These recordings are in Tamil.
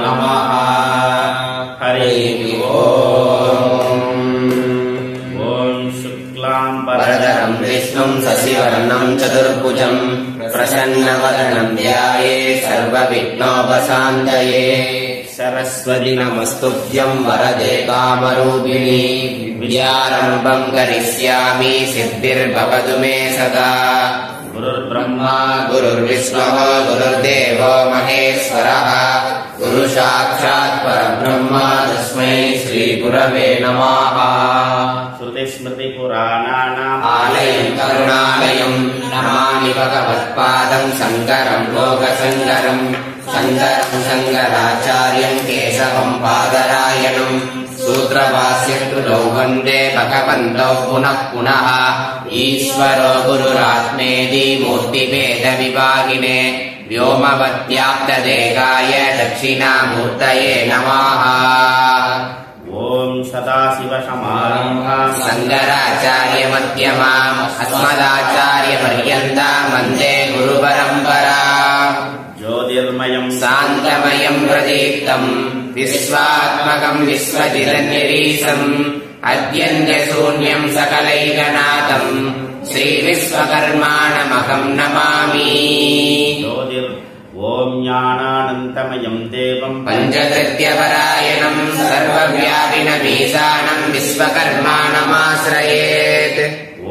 நமः. ஹரி ஓம். ஓம் சுக்லாம் பரதரம் விஷ்ணும் சசிவர்ணம் சதுர்புஜம் பிரசன்னவதனம் த்யாயேத் சர்வவிக்னோபசாந்தயே. சரஸ்வதி நமஸ்துப்யம் வரதே காமரூபிணி. வித்யாரம்பம் கரிஷ்யாமி சித்திர்பவது மே சதா. குருர் பிரம்மா குருர் விஷ்ணுः குருர்தேவோ மகேஸ்வரः. குரு சாக்ஷாத் பரபிரம்மா தஸ்மை ஸ்ரீ குரவே நமः. ஸ்ருதி ஸ்மிருதி புராணானாம் ஆலயம் கருணாலயம் நமாமி பகவத்பாதம் சங்கரம் லோகசங்கரம். சங்கரம் சங்கராச்சார்யம் கேசவம் பாதராயணம். சூத்ரபாஸ்யக்ருதௌ வந்தே பகவந்தௌ புனః புனः. ஈஸ்வரோ குருராத்மேதி மூர்த்திபேத விபாகினே व्योमवत्याप्तदेहाय दक्षिणामूर्तये नमः. ओम सदाशिवसमारम्भाम् शङ्कराचार्यमध्यमाम् अस्मदाचार्यपर्यन्ताम् वन्दे गुरुपरम्पराम्. ज्योतिर्मयम् शान्तमयम् प्रदीप्तम् विश्वात्मकम् विश्वजितनिरीशम् अद्यन्त्यशून्यम् सकलैकनाथम् श्रीविश्वकर्माणमहम् नमामि. ओम ज्ञानानन्तमयम् देवम् पञ्चकृत्यपरायणम् सर्वव्यापिनमीशानम् विश्वकर्माणमाश्रयेत्.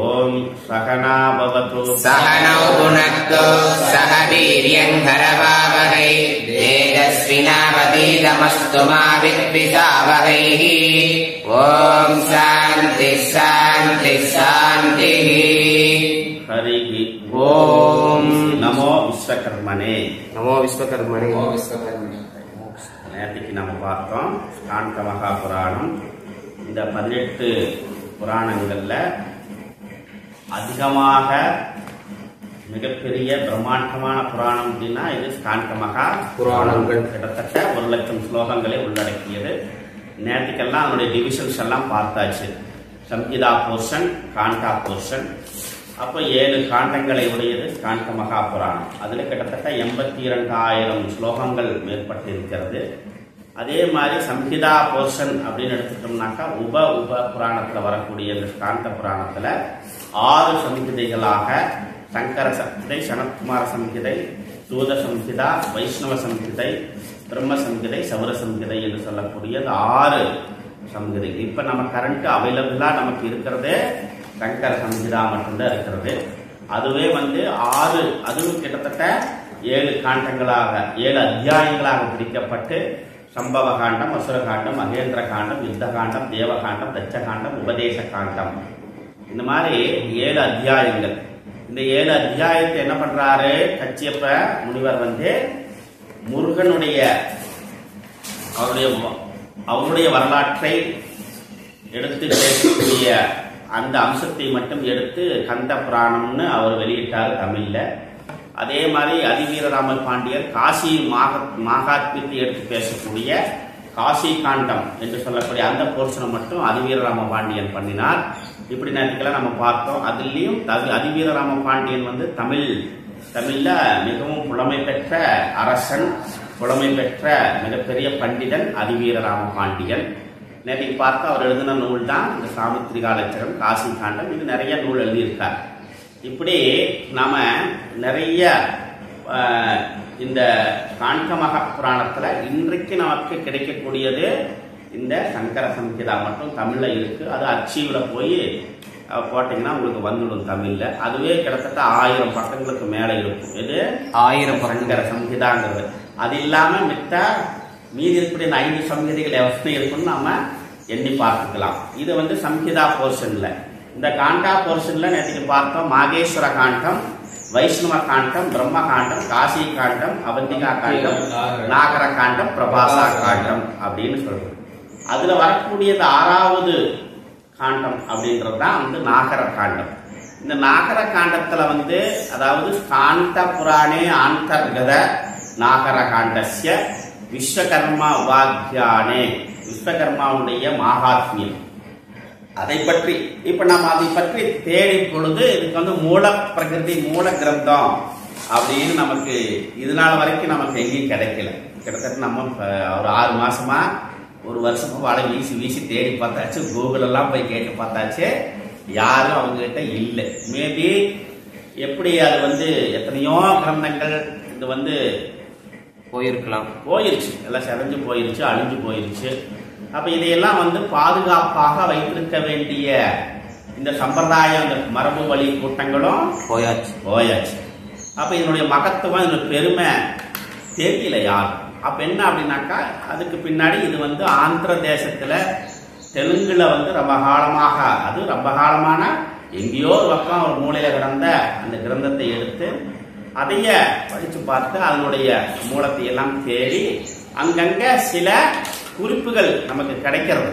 ओम सहना भवतु सहनौ भुनक्तु सह वीर्यम् करवावहै. तेजस्विनावतीतमस्तु मा विद्विषावहैः. ओम शान्ति शान्ति शान्तिः. हरि ओम. நமோ விஸ்வகர்மனே. நமோ விஸ்வகர்மனே. நேற்றுக்கு நம்ம பார்த்தோம் ஸ்காந்த மகா புராணம். இந்த 18 புராணங்கள்ல அதிகமாக மிகப்பெரிய பிரம்மாண்டமான புராணம் அப்படின்னா இது ஸ்காந்த மகா புராணங்கள். கிட்டத்தட்ட 1,00,000 ஸ்லோகங்களை உள்ளடக்கியது. நேற்றுக்கெல்லாம் அதனுடைய டிவிஷன்ஸ் எல்லாம் பார்த்தாச்சு. சம்ஹிதா போர்ஷன், காண்டா போர்ஷன். அப்போ 7 காண்டங்களை உடையது ஸ்காந்த மகா புராணம். அதில் கிட்டத்தட்ட 82,000 ஸ்லோகங்கள் மேற்பட்டு இருக்கிறது. அதே மாதிரி சம்ஹிதா போர்ஷன் அப்படின்னு எடுத்துட்டோம்னாக்கா உப புராணத்தில் வரக்கூடிய இந்த ஸ்காந்த புராணத்தில் 6 சம்ஹிதைகளாக சங்கர சம்ஹிதை, சனத்குமார சம்ஹிதை, சூத சம்ஹிதா, வைஷ்ணவ சம்ஹிதை, பிரம்ம சம்ஹிதை, சௌர சம்ஹிதை என்று சொல்லக்கூடிய 6 சம்ஹிதை. இப்போ நம்ம கரண்ட் அவைலபிளாக நமக்கு இருக்கிறதே சங்கர சம்ஹிதா மட்டும்தான் இருக்கிறது. அதுவே 6, அதுவும் கிட்டத்தட்ட 7 காண்டங்களாக 7 அத்தியாயங்களாக பிரிக்கப்பட்டு சம்பவ காண்டம், அசுர காண்டம், மகேந்திர காண்டம், யுத்த காண்டம், தேவகாண்டம், தச்ச காண்டம், உபதேச காண்டம், இந்த மாதிரி 7 அத்தியாயங்கள். இந்த 7 அத்தியாயத்தை என்ன பண்றாரு கச்சியப்ப முனிவர் முருகனுடைய அவருடைய வரலாற்றை எடுத்து பேசக்கூடிய அந்த அம்சத்தை மட்டும் எடுத்து கந்த புராணம்னு அவர் வெளியிட்டார் தமிழ்ல. அதே மாதிரி அதிவீரராம பாண்டியர் காசி மகாத்மியத்தை எடுத்து பேசக்கூடிய காசி காண்டம் என்று சொல்லக்கூடிய அந்த போர்ஷனை மட்டும் அதிவீரராம பாண்டியன் பண்ணினார். இப்படி நேரத்துக்கெல்லாம் நம்ம பார்த்தோம். அதுலேயும் அதிவீரராம பாண்டியன் தமிழ்ல மிகவும் புலமை பெற்ற அரசன், புலமை பெற்ற மிகப்பெரிய பண்டிதன் அதிவீரராம பாண்டியன். நேற்றைக்கு பார்த்தா அவர் எழுதின நூல் தான் இந்த சாமுத்திரிகாலச்சரம், காசி காண்டம். இது நிறைய நூல் எழுதியிருக்கார். இப்படி நாம நிறைய இந்த காண்ட மகா புராணத்துல இன்றைக்கு நமக்கு கிடைக்கக்கூடியது இந்த சங்கர சம்ஹிதா மட்டும் தமிழ்ல இருக்கு. அது அச்சீவ்ல போய் போட்டீங்கன்னா உங்களுக்கு வந்துடும் தமிழ்ல. அதுவே கிட்டத்தட்ட 1000 பக்கங்களுக்கு மேல இருக்கும். இது 1000 சங்கர சம்ஹிதாங்கிறது. அது இல்லாம மீதி இருக்கக்கூடிய 5 சம்ஹிதைகள் எவ்வளவு இருக்குன்னு நாம எண்ணி பார்த்துக்கலாம். இது சம்ஹிதா போர்ஷன்ல. இந்த காண்டா போர்ஷன்ல நேற்று பார்த்தோம் மாகேஸ்வர காண்டம், வைஷ்ணவ காண்டம், பிரம்ம காண்டம், காசி காண்டம், அவந்திகா காண்டம், நாகர காண்டம், பிரபாசா காண்டம் அப்படின்னு சொல்றோம். அதுல வரக்கூடியது 6வது காண்டம் அப்படின்றது தான் நாகர காண்டம். இந்த நாகர காண்டத்துல அதாவது காண்ட புராணே ஆந்தர்கத நாகர காண்டஸ்ய விஸ்வகர்மா உபாத்தியானே, விஸ்வகர்மாவுடைய மகாத்மியம் அதை பற்றி இப்ப நம்ம அதை பற்றி தேடி பொழுது இதுக்கு மூல பிரகிருதி மூல கிரந்தம் அப்படின்னு நமக்கு இது நாள் வரைக்கும் நமக்கு எங்கேயும் கிடைக்கல. கிட்டத்தட்ட நம்ம ஒரு 6 மாசமா 1 வருஷமா வலை வீசி வீசி தேடி பார்த்தாச்சு, கூகுள் எல்லாம் போய் கேட்டு பார்த்தாச்சு, யாரும் அவங்க கிட்ட இல்லை. மேபி எப்படி அது வந்து எத்தனையோ கிரந்தங்கள் இது வந்து போயிருச்சு, எல்லாம் செதஞ்சு போயிருச்சு, அழிஞ்சு போயிருச்சு. அப்ப இதையெல்லாம் வந்து பாதுகாப்பாக வைத்திருக்க வேண்டிய இந்த சம்பிரதாயம், இந்த மரபு வழி கூட்டங்களும் போயாச்சு. அப்ப இதனுடைய மகத்துவம், இதனுடைய பெருமை தெரியல யாரும். அப்ப என்ன அப்படின்னாக்கா, அதுக்கு பின்னாடி இது வந்து ஆந்திர தேசத்துல தெலுங்குல வந்து ரொம்ப காலமாக, அது ரொம்ப காலமான எங்கேயோ ஒரு பக்கம் ஒரு மூலையில கிடந்த அந்த கிரந்தத்தை எடுத்து அதைய படிச்சு பார்த்து அதனுடைய மூலத்தை எல்லாம் தேடி அங்கங்க சில குறிப்புகள் நமக்கு கிடைக்கிறது.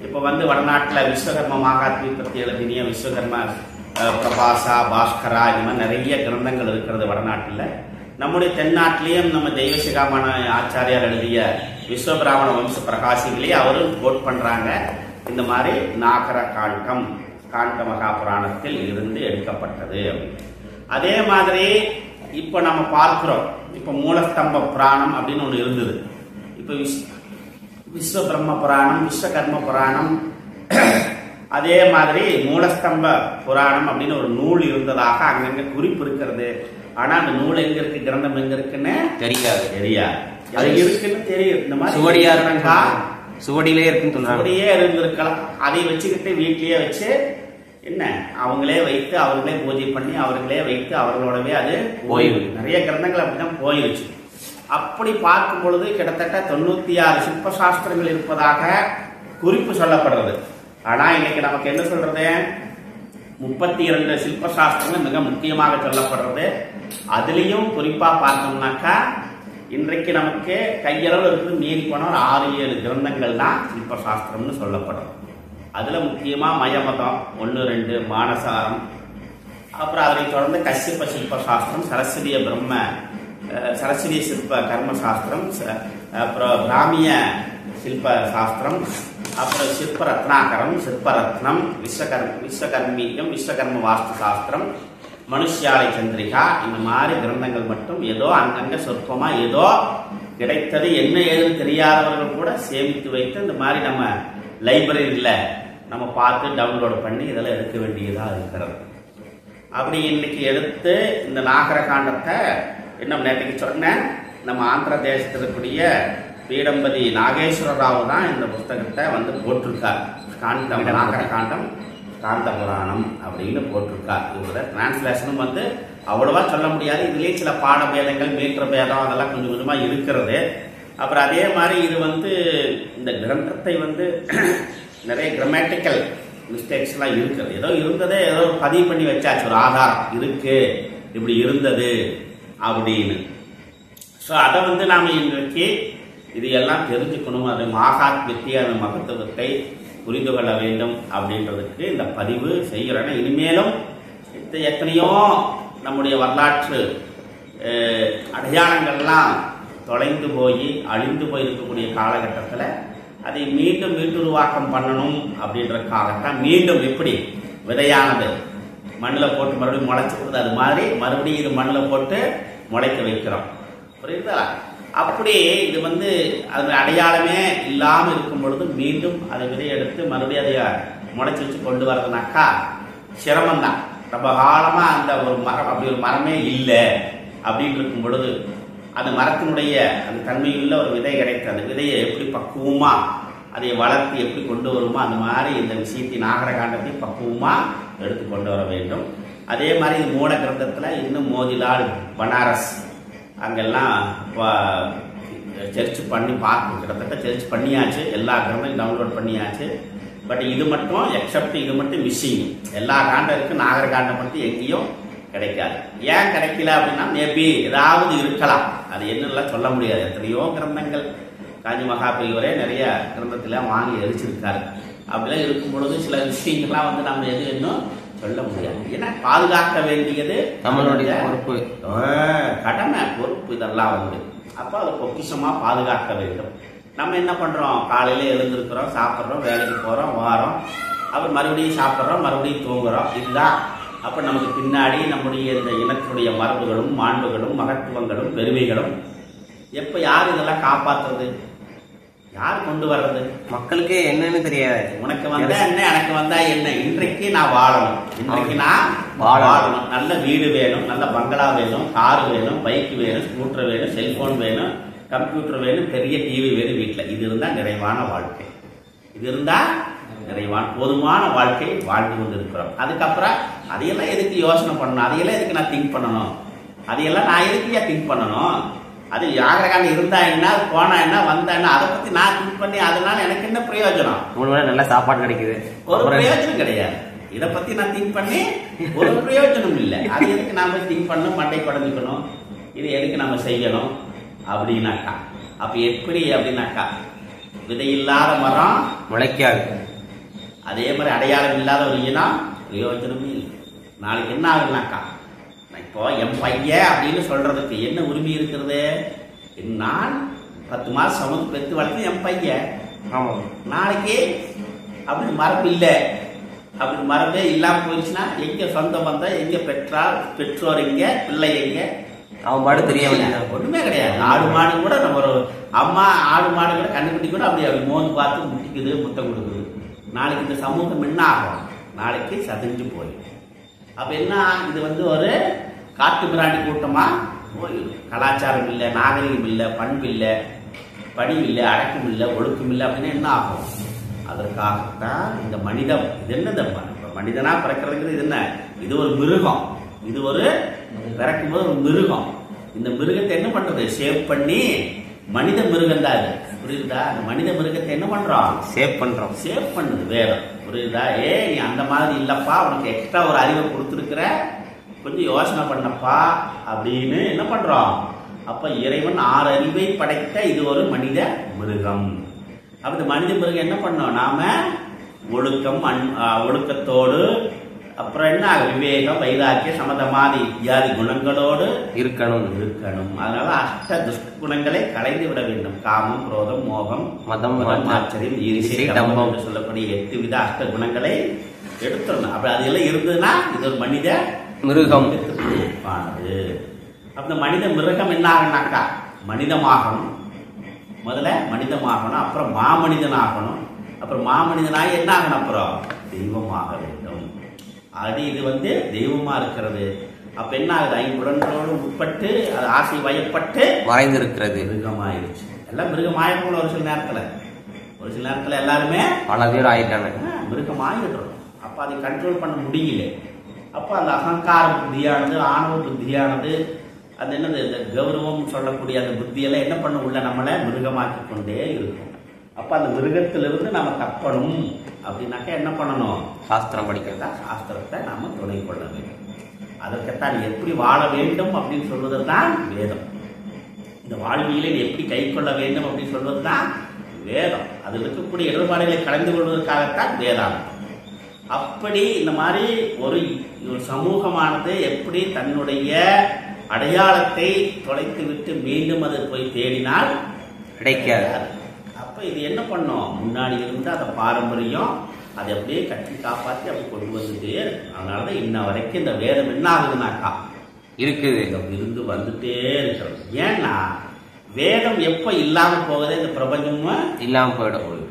இப்ப வந்து வடநாட்டில் விஸ்வகர்ம மகாத்மி பற்றி எழுதினிய விஸ்வகர்ம பிரபாசா, பாஸ்கரா, இது மாதிரி நிறைய கிரந்தங்கள் இருக்கிறது வடநாட்டில். நம்முடைய தென்னாட்டிலையும் நம்ம தெய்வசிகாமண ஆச்சாரியார் எழுதிய விஸ்வபிராமண வம்ச பிரகாசிகளே அவரும் கோட் பண்றாங்க. இந்த மாதிரி நாகர காண்டம் காண்ட மகா புராணத்தில் இருந்து எடுக்கப்பட்டது. அதே மாதிரி இப்ப நம்ம பார்க்கிறோம், இப்ப மூலஸ்தம்ப புராணம் அப்படின்னு ஒண்ணு இருந்தது. இப்ப விஸ்வ பிரம்ம புராணம், விஸ்வகர்ம புராணம், அதே மாதிரி மூலஸ்தம்ப புராணம் அப்படின்னு ஒரு நூல் இருந்ததாக அங்கங்க குறிப்பு இருக்கிறது. ஆனா அந்த நூல் எங்க இருக்கு, கிரந்தம் எங்க இருக்குன்னு தெரியாது. அது இருக்குன்னு தெரியும். இந்த மாதிரி சுவடியிலே இருக்குன்னு சொல்றாங்க. சுவடியே இருந்திருக்கலாம். அதை வச்சுக்கிட்டு வீட்லயே வச்சு என்ன அவங்களே வைத்து அவர்களே பூஜை பண்ணி அவர்களே வைத்து அவர்களோடவே அது போயிடுது. நிறைய கிரந்தங்கள் அப்படிதான் போயிருச்சு. அப்படி பார்க்கும் பொழுது கிட்டத்தட்ட 96 சிற்ப சாஸ்திரங்கள் இருப்பதாக குறிப்பு சொல்லப்படுறது. ஆனா இன்னைக்கு நமக்கு என்ன சொல்றது, 32 சிற்ப சாஸ்திரங்கள் மிக முக்கியமாக சொல்லப்படுறது. அதுலயும் குறிப்பா பார்த்தோம்னாக்கா இன்றைக்கு நமக்கு கையளவு இருக்குது, மீறி போன ஒரு 6-7 கிரந்தங்கள் தான் சிற்ப சாஸ்திரம்னு சொல்லப்படுறது. அதுல முக்கியமா மயமதம் 1-2, மானசாரம், அப்புறம் அதை தொடர்ந்து கஷ்யப சிற்ப சாஸ்திரம், சரஸ்வதி சிற்ப கர்ம சாஸ்திரம், அப்புறம் பிராமிய சிற்ப சாஸ்திரம், அப்புறம் சிற்ப ரத்னாகரம், சிற்பரத்னம், விஸ்வகர்மீகம், விஸ்வகர்ம வாஸ்து சாஸ்திரம், மனுஷியாலை சந்திரிகா, இந்த மாதிரி கிரந்தங்கள் மட்டும் ஏதோ அங்கங்க சொற்பமா ஏதோ கிடைத்தது, என்ன ஏதுன்னு தெரியாதவர்கள் கூட சேமித்து வைத்து இந்த மாதிரி நம்ம லைப்ரரியில நம்ம பார்த்து டவுன்லோட் பண்ணி இதெல்லாம் எடுக்க வேண்டியதா இருக்கிறது. அப்படி இன்னைக்கு எடுத்து இந்த நாகர காண்டத்தை என்ன நேற்றுக்கு சொன்னேன், நம்ம ஆந்திர தேசத்தில் இருக்கக்கூடிய பீடம்பதி நாகேஸ்வர ராவ் தான் இந்த புஸ்தகத்தை வந்து போட்டிருக்கார். காண்டம் நாகர காண்டம் காந்த புராணம் அப்படின்னு போட்டிருக்கார். இவரோட டிரான்ஸ்லேஷனும் வந்து அவ்வளவா சொல்ல முடியாது. இதுலயே சில பாட பேதங்கள், மீட்டர் பேதம் அதெல்லாம் கொஞ்சம் கொஞ்சமா இருக்கிறது. அப்புறம் அதே மாதிரி இது வந்து இந்த கிரந்தத்தை வந்து நிறைய கிராமட்டிக்கல் மிஸ்டேக்ஸ் எல்லாம் இருக்குது. ஏதோ இருந்ததே ஏதோ பதிவு பண்ணி வச்சாச்சு, ஒரு ஆதாரம் இருக்கு இப்படி இருந்தது அப்படின்னு. ஸோ அதை வந்து நாம இன்றைக்கு இது எல்லாம் தெரிஞ்சுக்கணும், அது மகாத்மியத்தை, அந்த மகத்துவத்தை புரிந்து கொள்ள வேண்டும் அப்படின்றதுக்கு இந்த பதிவு செய்கிறேன். இனிமேலும் எத்தனையோ நம்முடைய வரலாற்று அடையாளங்கள்லாம் தொலைந்து போய் அழிந்து போயிருக்கக்கூடிய காலகட்டத்தில் அதை மீண்டும் மீட்டுருவாக்கம் பண்ணணும் அப்படின்றதுக்காகத்தான் மீண்டும் எப்படி விதையானது மண்ணில் போட்டு மறுபடியும் முளைச்சு கொடுத்து அது மாதிரி மறுபடியும் இது மண்ணில் போட்டு முளைக்க வைக்கிறோம். புரியுதா? அப்படி இது வந்து அது அடையாளமே இல்லாமல் இருக்கும் பொழுது மீண்டும் அதை விதை எடுத்து மறுபடியும் அதை முளைச்சி வச்சு கொண்டு வர்றதுனாக்கா சிரமம்தான். ரொம்ப காலமா அந்த ஒரு மரம், அப்படி ஒரு மரமே இல்லை அப்படின்னு இருக்கும் பொழுது அந்த மரத்தினுடைய அந்த தன்மையுள்ள ஒரு விதை கிடைத்து அந்த விதையை எப்படி பக்குவமா அதை வளர்த்து எப்படி கொண்டு வருமோ அந்த மாதிரி இந்த விஷயத்தை நாகர காண்டத்தை பக்குவமா எடுத்து கொண்டு வர வேண்டும். அதே மாதிரி இது மூல கிரந்தத்துல இன்னும் மோதிலால், பனாரஸ் அங்கெல்லாம் சர்ச் பண்ணி பார்க்கணும். கிட்டத்தட்ட சர்ச் பண்ணியாச்சு, எல்லா கிரந்தம் டவுன்லோட் பண்ணியாச்சு. பட் இது மட்டும் எக்ஸப்ட் இது மட்டும் மிஸ்ஸிங். எல்லா காண்டம் இருக்கு, நாகர காண்டம் மட்டும் எங்கேயும் கிடைக்காது. ஏன் கிடைக்கல அப்படின்னா மேபி ஏதாவது இருக்கலாம், அது என்னெல்லாம் சொல்ல முடியாது. எத்தனையோ கிரந்தங்கள் காஞ்சி மகாபெரியவரே நிறைய கிரந்தத்துல வாங்கி எரிச்சிருக்காரு. அப்படிலாம் இருக்கும் பொழுது சில விஷயங்கள்லாம் வந்து நம்ம எது இன்னும் சொல்ல முடியாது. ஏன்னா பாதுகாக்க வேண்டியது நம்மளுடைய பொறுப்பு, கடமை, பொறுப்பு இதெல்லாம் வந்து அப்போ அதை பொக்கிஷமா பாதுகாக்க வேண்டும். நம்ம என்ன பண்றோம், காலையில எழுந்திருக்கிறோம், சாப்பிட்றோம், வேலைக்கு போறோம், வாரோம், அப்புறம் மறுபடியும் சாப்பிட்றோம், மறுபடியும் தூங்குறோம். இதுதான் அப்ப நமக்கு பின்னாடி நம்முடைய இந்த இனத்துடைய மரபுகளும் மாண்புகளும் மகத்துவங்களும் பெருமைகளும் எப்ப யார் இதெல்லாம் காப்பாத்துறது? யார் கொண்டு வர்றது? மக்களுக்கு என்னன்னு தெரியாது. உனக்கு வந்தா என்ன, எனக்கு வந்தா என்ன? இன்றைக்கு நான் வாழணும், இன்றைக்கு நான் வாழணும். நல்ல வீடு வேணும், நல்ல பங்களா வேணும், கார் வேணும், பைக் வேணும், ஸ்கூட்டர் வேணும், செல்போன் வேணும், கம்ப்யூட்டர் வேணும், பெரிய டிவி வேணும் வீட்டில். இது இருந்தா நிறைவான வாழ்க்கை, இது இருந்தா நிறைவான போதுமான வாழ்க்கை வாழ்ந்து கொண்டு இருக்கிறோம். அதுக்கப்புறம் அதையெல்லாம் எதுக்கு யோசனை பண்ணணும்? அதையெல்லாம் எதுக்கு நான் திங்க் பண்ணணும்? அதையெல்லாம் நான் எதுக்கு திங்க் பண்ணணும்? அது ஆகிரகாலம் இருந்தா என்ன, போனா என்ன, வந்தா என்ன, அதை பத்தி நான் திங்க் பண்ணி அதனால எனக்கு என்ன பிரயோஜனம்? நல்ல சாப்பாடு கிடைக்குது, ஒரு பிரயோஜனம் கிடையாது. இதை பத்தி நான் திங்க் பண்ணி ஒரு பிரயோஜனம் இல்லை. அது எதுக்கு நாம திங்க் பண்ணணும், மண்டை குடஞ்சிக்கணும், இது எதுக்கு நம்ம செய்யணும் அப்படின்னாக்கா? அப்ப எப்படி அப்படின்னாக்கா, விதையில்லாத மரம் முளைக்காது. அதே மாதிரி அடையாளம் இல்லாத ஒரு இனம் பிரயோஜனமே இல்லை. நாளைக்கு என்ன ஆகுனாக்கா, இப்போ என் பையன் அப்படின்னு சொல்றதுக்கு என்ன உரிமை இருக்கிறது? நான் 10 மாசம் சமூக பெற்று வளர்த்து என் பையன். நாளைக்கு அப்படி மரபு இல்லை, அப்படி மரபே இல்லாம போயிடுச்சுன்னா எங்க சொந்த பந்தம், எங்க பெற்றோர், எங்க பிள்ளை, எங்க அவன் பாடு தெரிய ஒண்ணுமே கிடையாது. ஆடு மாடு கூட நம்ம ஒரு அம்மா ஆடு மாடு கூட கண்டுபிடி கூட அப்படி மோந்து பார்த்து முட்டிக்குது, முத்தம் கொடுக்குது. நாளைக்கு இந்த சமூகம் என்ன ஆகும்? நாளைக்கு சதிஞ்சு போயிடும். அப்ப என்ன, இது ஒரு காட்டு மிராண்டி கூட்டமா போயிடும். கலாச்சாரம் இல்லை, நாகரிகம் இல்லை, பண்பு இல்லை, பணிவு இல்லை, அடக்கம் இல்லை, ஒழுக்கம் இல்லை அப்படின்னு என்ன ஆகும்? அதற்காகத்தான் இந்த மனிதம். இது என்ன மனிதனா பிறக்கிறதுக்கு இது என்ன? இது ஒரு மிருகம். இது பிறக்கும் போது ஒரு மிருகம். இந்த மிருகத்தை என்ன பண்றது? ஷேப் பண்ணி மனித மிருகம் தான் அது, புரியுதா? அந்த மனித மிருகத்தை என்ன பண்றோம்? ஷேப் பண்ணுது வேதம், புரியுதா? நீ அந்த மாதிரி இல்லப்பா, உனக்கு எக்ஸ்ட்ரா ஒரு அறிவை கொடுத்துருக்கிற, கொஞ்சம் யோசனை பண்ணப்பா அப்படின்னு என்ன பண்றோம்? அப்ப இறைவன் 6 அறிவை படைத்த இது ஒரு மனித மிருகம். அப்ப இந்த மனித மிருகம் என்ன பண்ணோம்? நாம ஒழுக்கம், ஒழுக்கத்தோடு, அப்புறம் என்ன விவேகம், வைராக்கிய, சமதமாதி இத்தியாதி குணங்களோடு இருக்கணும். அதனால அஷ்ட துஷ்குணங்களை களைந்து விட வேண்டும். காமம், குரோதம், மோகம், மதம், ஆச்சரியம், ஈர்ஷை, டம்பம் என்று சொல்லக்கூடிய 8 வித அஷ்ட குணங்களை எடுத்துடணும். அப்ப அதெல்லாம் இருந்ததுன்னா இது ஒரு மனித மிருகம். அப்ப மனித மிருகம் என்ன ஆகணும்னாக்கா, மனிதமாகணும். முதல்ல மனிதமாகணும், அப்புறம் மாமனிதன் ஆகணும், அப்புறம் மாமனிதனாக என்ன ஆகணும்? அப்புறம் தெய்வமாக வேண்டும். அது இது தெய்வமா இருக்கிறது. அப்ப என்ன ஆகுது? 5 புலன்களோடு உட்பட்டு அது ஆசை வயப்பட்டு மறைந்திருக்கிறது, மிருகமாயிருச்சு. எல்லாம் மிருகமாயிருக்கும். ஒரு சில நேரத்துல எல்லாருமே பல பேர் ஆயிட்டாங்க, மிருகம் ஆகிடுறோம். அப்ப அதை கண்ட்ரோல் பண்ண முடியல. அப்ப அந்த அகங்கார புத்தியானது, ஆணவ புத்தியானது, அது என்னது, இந்த கௌரவம் சொல்லக்கூடிய அந்த புத்தியெல்லாம் என்ன பண்ண உள்ள நம்மளை மிருகமாக்கி கொண்டே இருக்கும். அப்ப அந்த மிருகத்திலிருந்து நம்ம தப்பணும் அப்படின்னாக்கா என்ன பண்ணணும்? சாஸ்திரம் படிக்கிறதா, சாஸ்திரத்தை நாம துணை கொள்ள வேண்டும். அதற்குத்தான் எப்படி வாழ வேண்டும் அப்படின்னு சொல்வதுதான் வேதம். இந்த வாழ்வியலை எப்படி கை கொள்ள வேண்டும் அப்படின்னு சொல்வதுதான் வேதம். அதில் இருக்கக்கூடிய இடர்பாடுகளை கலந்து கொள்வதற்காகத்தான் வேதாந்தம். அப்படி இந்த மாதிரி ஒரு சமூகமானது எப்படி தன்னுடைய அடையாளத்தை தொலைத்து விட்டு மீண்டும் அது போய் தேடினால் கிடைக்காது. அப்ப இது என்ன பண்ணும்? முன்னாடி இருந்து அந்த பாரம்பரியம் அதை அப்படியே கட்டி காப்பாற்றி அப்படி கொண்டு வந்துட்டே இருக்கு. அதனாலதான் இன்ன வரைக்கும் இந்த வேதம் என்ன ஆகுதுனாக்கா இருக்குது, இருந்து வந்துட்டே இருக்கிறது. ஏன்னா வேதம் எப்ப இல்லாம போகுது, இந்த பிரபஞ்சமும் இல்லாம போயிடும்.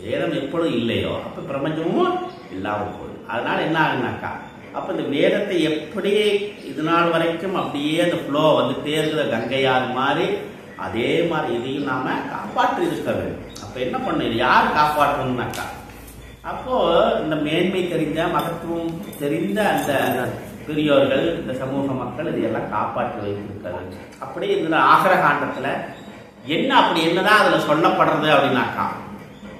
வேதம் எப்பொழுது இல்லையோ அப்ப பிரபஞ்சமும் இல்லாம போகுது. அதனால என்ன ஆகுனாக்கா, அப்ப இந்த வேதத்தை எப்படி இது நாள் வரைக்கும் அப்படியே அந்த ஃப்ளோ வந்துட்டே இருக்கிற கங்கையாறு மாதிரி, அதே மாதிரி இதையும் நாம காப்பாற்றி இருக்க வேண்டும். அப்ப என்ன பண்ண, இது யார் காப்பாற்றணும்னாக்கா, அப்போ இந்த மேன்மை தெரிந்த, மகத்துவம் தெரிந்த அந்த பெரியோர்கள், இந்த சமூக மக்கள் இதையெல்லாம் காப்பாற்றி வைத்திருக்கிறார்கள். அப்படி இதுல ஆகர காண்டத்துல என்ன அப்படி என்னதான் அதுல சொல்லப்படுறது அப்படின்னாக்கா,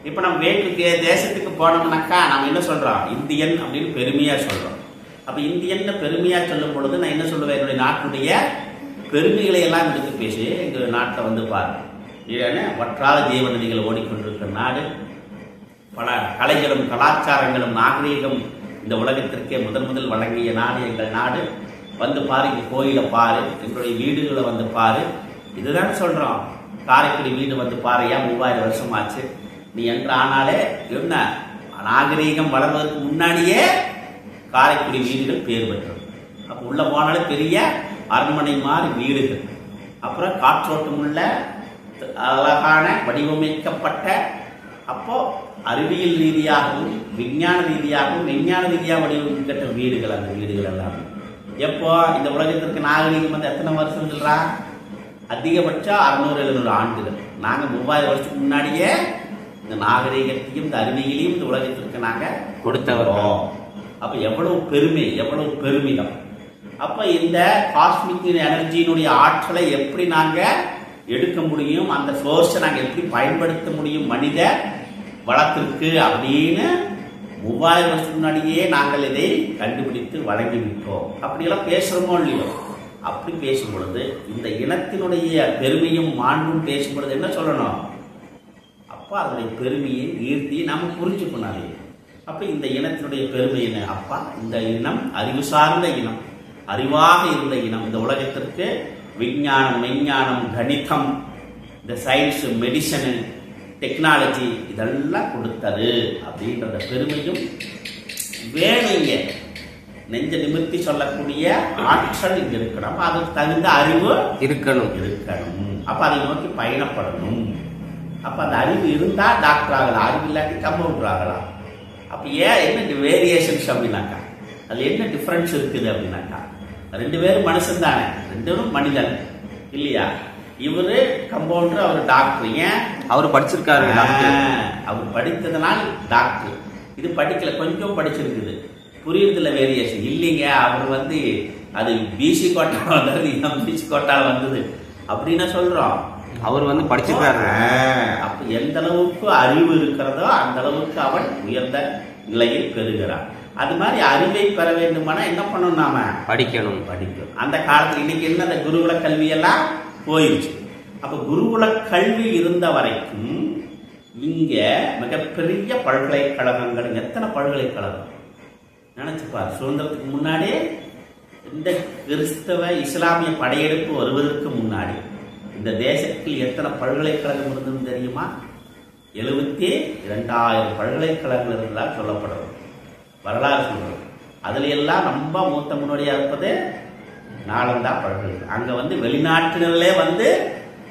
இப்ப நம்ம வேட்டுக்கு தேசத்துக்கு போனோம்னாக்கா நம்ம என்ன சொல்றோம்? இந்தியன் அப்படின்னு பெருமையா சொல்றோம். அப்ப இந்தியன் பெருமையா சொல்லும் பொழுது நான் என்ன சொல்லுவேன்? என்னுடைய நாட்டுடைய பெருமைகளை எல்லாம் எடுத்து பேசி எங்க நாட்டை பாரு, ஏன்னா வற்றாத ஜீவநதிகள் ஓடிக்கொண்டிருக்கிற நாடு, பல கலைகளும் கலாச்சாரங்களும் நாகரீகம் இந்த உலகத்திற்கே முதல் வழங்கிய நாடு எங்கள் நாடு. பாரு, இங்க கோயிலை பாரு, எங்களுடைய வீடுகளை பாரு. இதுதான் சொல்றோம். காரைக்குடி வீடு பாரு, ஏன் 3000 வருஷம் ஆச்சு நீ என்று. ஆனாலே என்ன, நாகரீகம் வளர்வதற்கு முன்னாடியே காரைக்குடி வீடுகள் பேர் பெற்றது. அப்ப உள்ள போனாலே பெரிய அரண்மனை மாதிரி வீடுகள். அப்புறம் காற்றோட்டமுள்ள அழகான வடிவமைக்கப்பட்ட, அப்போ அறிவியல் ரீதியாகவும் விஞ்ஞான ரீதியாக வடிவமைக்கப்பட்ட வீடுகள். அந்த வீடுகள் எல்லாமே எப்போ இந்த உலகத்திற்கு நாகரீகம் வந்து எத்தனை வருஷம் சொல்றா? அதிகபட்சம் 600-700 ஆண்டுகள். நாங்க 3000 வருஷத்துக்கு முன்னாடியே இந்த நாகரீகத்தையும் இந்த அறிவியலையும் இந்த உலகத்திற்கு நாங்க கொடுத்தவரோம். அப்ப எவ்வளவு பெருமை, எவ்வளவு பெருமிதம். அப்ப இந்த காஸ்மிக் எனர்ஜியினுடைய ஆற்றலை எப்படி நாங்க எடுக்க முடியும், அந்த சோர்ஸை நாங்க எப்படி பயன்படுத்த முடியும் மனித வளத்திற்கு அப்படின்னு 3000 வருஷத்துக்கு முன்னாடியே நாங்கள் இதை கண்டுபிடித்து வழங்கி விட்டோம். அப்படியெல்லாம் பேசுறோமோ இல்லையோ? அப்படி பேசும் பொழுது இந்த இனத்தினுடைய பெருமையும் மாண்பும் பேசும் பொழுது என்ன சொல்லணும்? அப்பா அதனுடைய பெருமையை ஈர்த்தியை நாம புரிஞ்சுக்கணும். அப்ப இந்த இனத்தினுடைய பெருமை என்ன? அப்பா இந்த இனம் அறிவு சார்ந்த இனம், அறிவாக இருந்த இனம். இந்த உலகத்திற்கு விஞ்ஞானம், மெஞ்ஞானம், கணிதம், இந்த சயின்ஸ், மெடிசன், டெக்னாலஜி இதெல்லாம் கொடுத்தது அப்படின்ற பெருமையும் வேணுங்க. நெஞ்ச நிமிர்த்தி சொல்லக்கூடிய ஆற்றல் இங்க இருக்கணும். அதுக்கு தகுந்த அறிவு இருக்கணும். அப்ப அதை நோக்கி பயணப்படணும். அப்ப அந்த அறிவு இருந்தா டாக்டர் ஆகலாம், அறிவு இல்லாட்டி கம்பவுண்டர் ஆகலாம். அப்ப ஏன் என்ன வேரியேஷன்ஸ் அப்படின்னாக்கா, அதுல என்ன டிஃபரன்ஸ் இருக்குது அப்படின்னாக்கா, 2 பேரும் மனுஷன் தானே, 2 பேரும் மனிதன் இல்லையா? இவரு கம்பவுண்டர், அவர் டாக்டர். ஏன்? அவர் படிச்சிருக்காரு, அவர் படித்ததுனால டாக்டர். இது படிக்கல, கொஞ்சம் படிச்சிருக்குது, புரியுறதுல வேரியேஷன் இல்லைங்க. அவர் வந்து அது பிசி கோட்டால வந்தது, எம்பிசி கோட்டால வந்தது அப்படின்னு சொல்றோம். அவர் வந்து படிச்சிருக்காரு. அப்ப எந்த அளவுக்கு அறிவு இருக்கிறதோ அந்த அளவுக்கு அவன் உயர்ந்த நிலையில் பெறுகிறான். அது மாதிரி அறிவை பெற வேண்டுமானா என்ன பண்ணணும்? நாம படிக்கணும். அந்த காலத்துல இன்னைக்கு என்ன, அந்த குருகுல கல்வி எல்லாம் போயிடுச்சு. அப்ப குருகுல கல்வி இருந்த வரைக்கும் இங்க மிகப்பெரிய பல்கலைக்கழகங்கள். எத்தனை பல்கலைக்கழகம் நினைச்சுப்பார். சுதந்திரத்துக்கு முன்னாடி இந்த கிறிஸ்தவ இஸ்லாமிய படையெடுப்பு வருவதற்கு முன்னாடி இந்த தேசத்தில் எத்தனை பல்கலைக்கழகம் இருந்ததுன்னு தெரியுமா? 72,000 பல்கலைக்கழகங்கள் இருந்தால் சொல்லப்படுறது, வரலாறு சொல்றது. அதுல எல்லாம் ரொம்ப மூத்த முன்னோடியா இருப்பது நாலந்தா பல்கலைக்கழகம். அங்க வந்து வெளிநாட்டினர்களே வந்து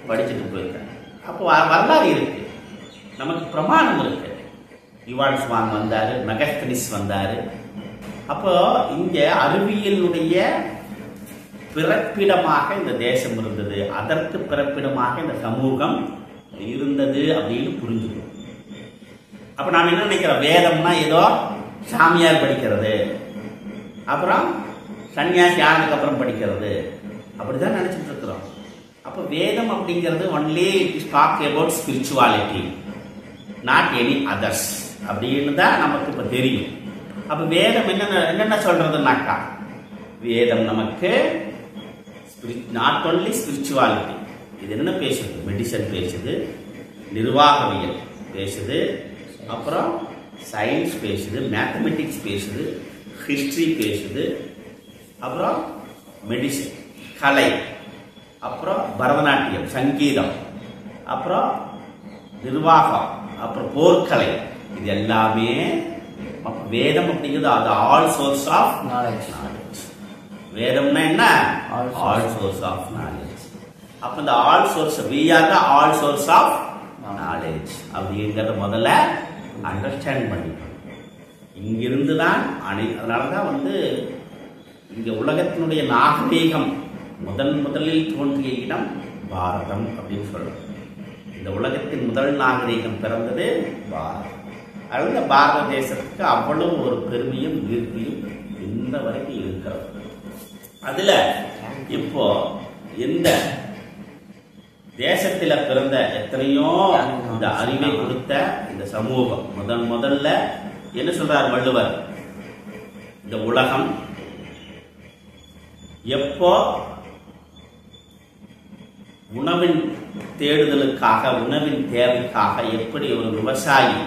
படிச்சுட்டு போயிருக்காங்க. அப்போ வரலாறு இருக்கு, நமக்கு பிரமாணம் இருக்கு. யுவான் சுவாங் வந்தாரு, மெகஸ்தனிஸ் வந்தாரு. அப்போ இங்க அறிவியலுடைய பிறப்பிடமாக இந்த தேசம் இருந்தது, அதற்கு பிறப்பிடமாக இந்த சமூகம் இருந்தது அப்படின்னு புரிஞ்சுக்கணும். அப்ப நாம் என்ன நினைக்கிறோம்? வேதம்னா ஏதோ சாமியார் படிக்கிறது, அப்புறம் சன்னியாசி ஆனதுக்கு அப்புறம் படிக்கிறது, அப்படிதான் நினைச்சிட்டு இருக்கிறோம். அப்ப வேதம் அப்படிங்கிறது only it is talk about spirituality, not any others அப்படின்னு தான் நமக்கு இப்ப தெரியும். அப்ப வேதம் என்னென்ன சொல்றதுனாக்கா, வேதம் நமக்கு நாட் ஒன்லி ஸ்பிரிச்சுவாலிட்டி, இது என்ன பேசுது? மெடிசன் பேசுது, நிர்வாகவியல் பேசுது, அப்புறம் சயின்ஸ் பேசுது, மேத்தமெட்டிக்ஸ் பேசுது, ஹிஸ்டரி பேசுது, அப்புறம் மெடிசன், கலை, அப்புறம் பரதநாட்டியம், சங்கீதம், அப்புறம் நிர்வாகம், அப்புறம் போர்க்கலை, இது எல்லாமே வேதம் அப்படிங்கிறது அது ஆல் சோர்ஸ் ஆஃப் நாலேஜ். வேதம்னா என்ன? All source of knowledge. அப்ப இந்த all source, we are the all source of knowledge அப்படிங்கறத முதல்ல அண்டர்ஸ்டாண்ட் பண்ணிக்கணும். இங்கிருந்து தான் அதனாலதான் வந்து இங்க உலகத்தினுடைய நாகரீகம் முதலில் தோன்றிய இடம் பாரதம் அப்படின்னு சொல்றோம். இந்த உலகத்தின் முதல் நாகரீகம் பிறந்தது பாரதம். அந்த பாரத தேசத்துக்கு அவ்வளவு ஒரு பெருமையும் ஈர்ப்பியும் இந்த வரைக்கும் இருக்கிறது. அதுல இப்போ இந்த தேசத்துல பிறந்த எத்தனையோ இந்த அறிவை கொடுத்த இந்த சமூகம் முதல்ல என்ன சொல்றார் வள்ளுவர்? இந்த உலகம் எப்போ உணவின் தேடுதலுக்காக, உணவின் தேவைக்காக எப்படி ஒரு விவசாயி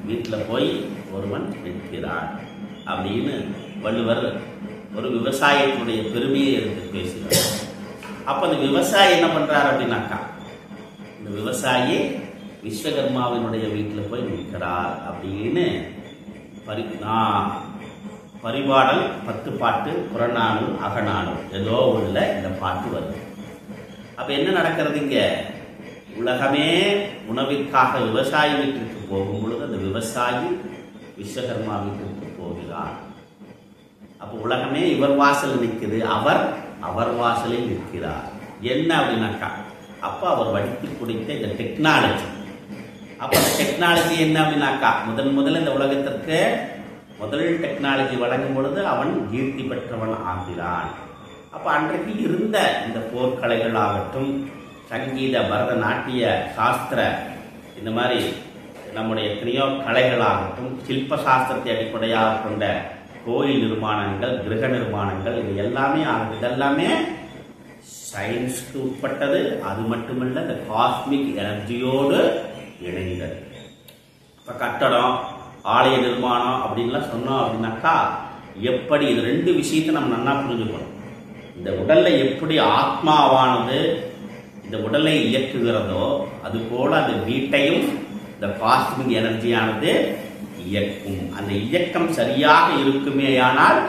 வீட்டில் போய் ஒருவன் நிற்கிறான் அப்படின்னு வள்ளுவர் ஒரு விவசாயத்துடைய பெருமையை எடுத்து பேசுகிறார். அப்ப அந்த விவசாயி என்ன பண்றாரு அப்படின்னாக்கா, இந்த விவசாயி விஸ்வகர்மாவினுடைய வீட்டில் போய் நிற்கிறார் அப்படின்னு பரிபாடல் 10 பாட்டு, புறநானூறு, அகநானூறு ஏதோ உள்ள இந்த பாட்டு வருது. அப்ப என்ன நடக்கிறது இங்க? உலகமே உணவிற்காக விவசாயி வீட்டிற்கு போகும் பொழுது அந்த விவசாயி விஸ்வகர்மா வீட்டிற்கு போகிறார். அப்ப உலகமே இவர் வாசல் நிற்குது, அவர் வாசலில் நிற்கிறார். என்ன அப்படின்னாக்கா, அப்ப அவர் வடித்து குடித்த இந்த டெக்னாலஜி. அப்ப அந்த டெக்னாலஜி என்ன அப்படின்னாக்கா, முதல்ல இந்த உலகத்திற்கு முதல் டெக்னாலஜி வழங்கும் பொழுது அவன் கீர்த்தி பெற்றவன் ஆகிறான். அப்ப அன்றைக்கு இருந்த இந்த போர்க்கலைகள் ஆகட்டும், சங்கீத, பரதநாட்டிய, சாஸ்திர, இந்த மாதிரி நம்முடைய எத்தனையோ கலைகளாகட்டும், சில்ப சாஸ்திரத்தை அடிப்படையாக கொண்ட கோயில் நிர்மாணங்கள், கிரக நிர்மாணங்கள், இது எல்லாமே இதெல்லாமே சயின்ஸ்க்கு உட்பட்டது. அது மட்டுமல்ல, இந்த காஸ்மிக் எனர்ஜியோடு இணைந்தது. இப்ப கட்டடம், ஆலய நிர்மாணம் அப்படின்லாம் சொன்னோம் அப்படின்னாக்கா, எப்படி இது ரெண்டு விஷயத்தை நம்ம நல்லா புரிஞ்சுக்கணும். இந்த உடல்ல எப்படி ஆத்மாவானது இந்த உடலை இயக்குகிறதோ, அது போல அந்த வீட்டையும் இந்த காஸ்மிக் எனர்ஜியானது இயக்கும். அந்த இயக்கம் சரியாக இருக்குமேயானால்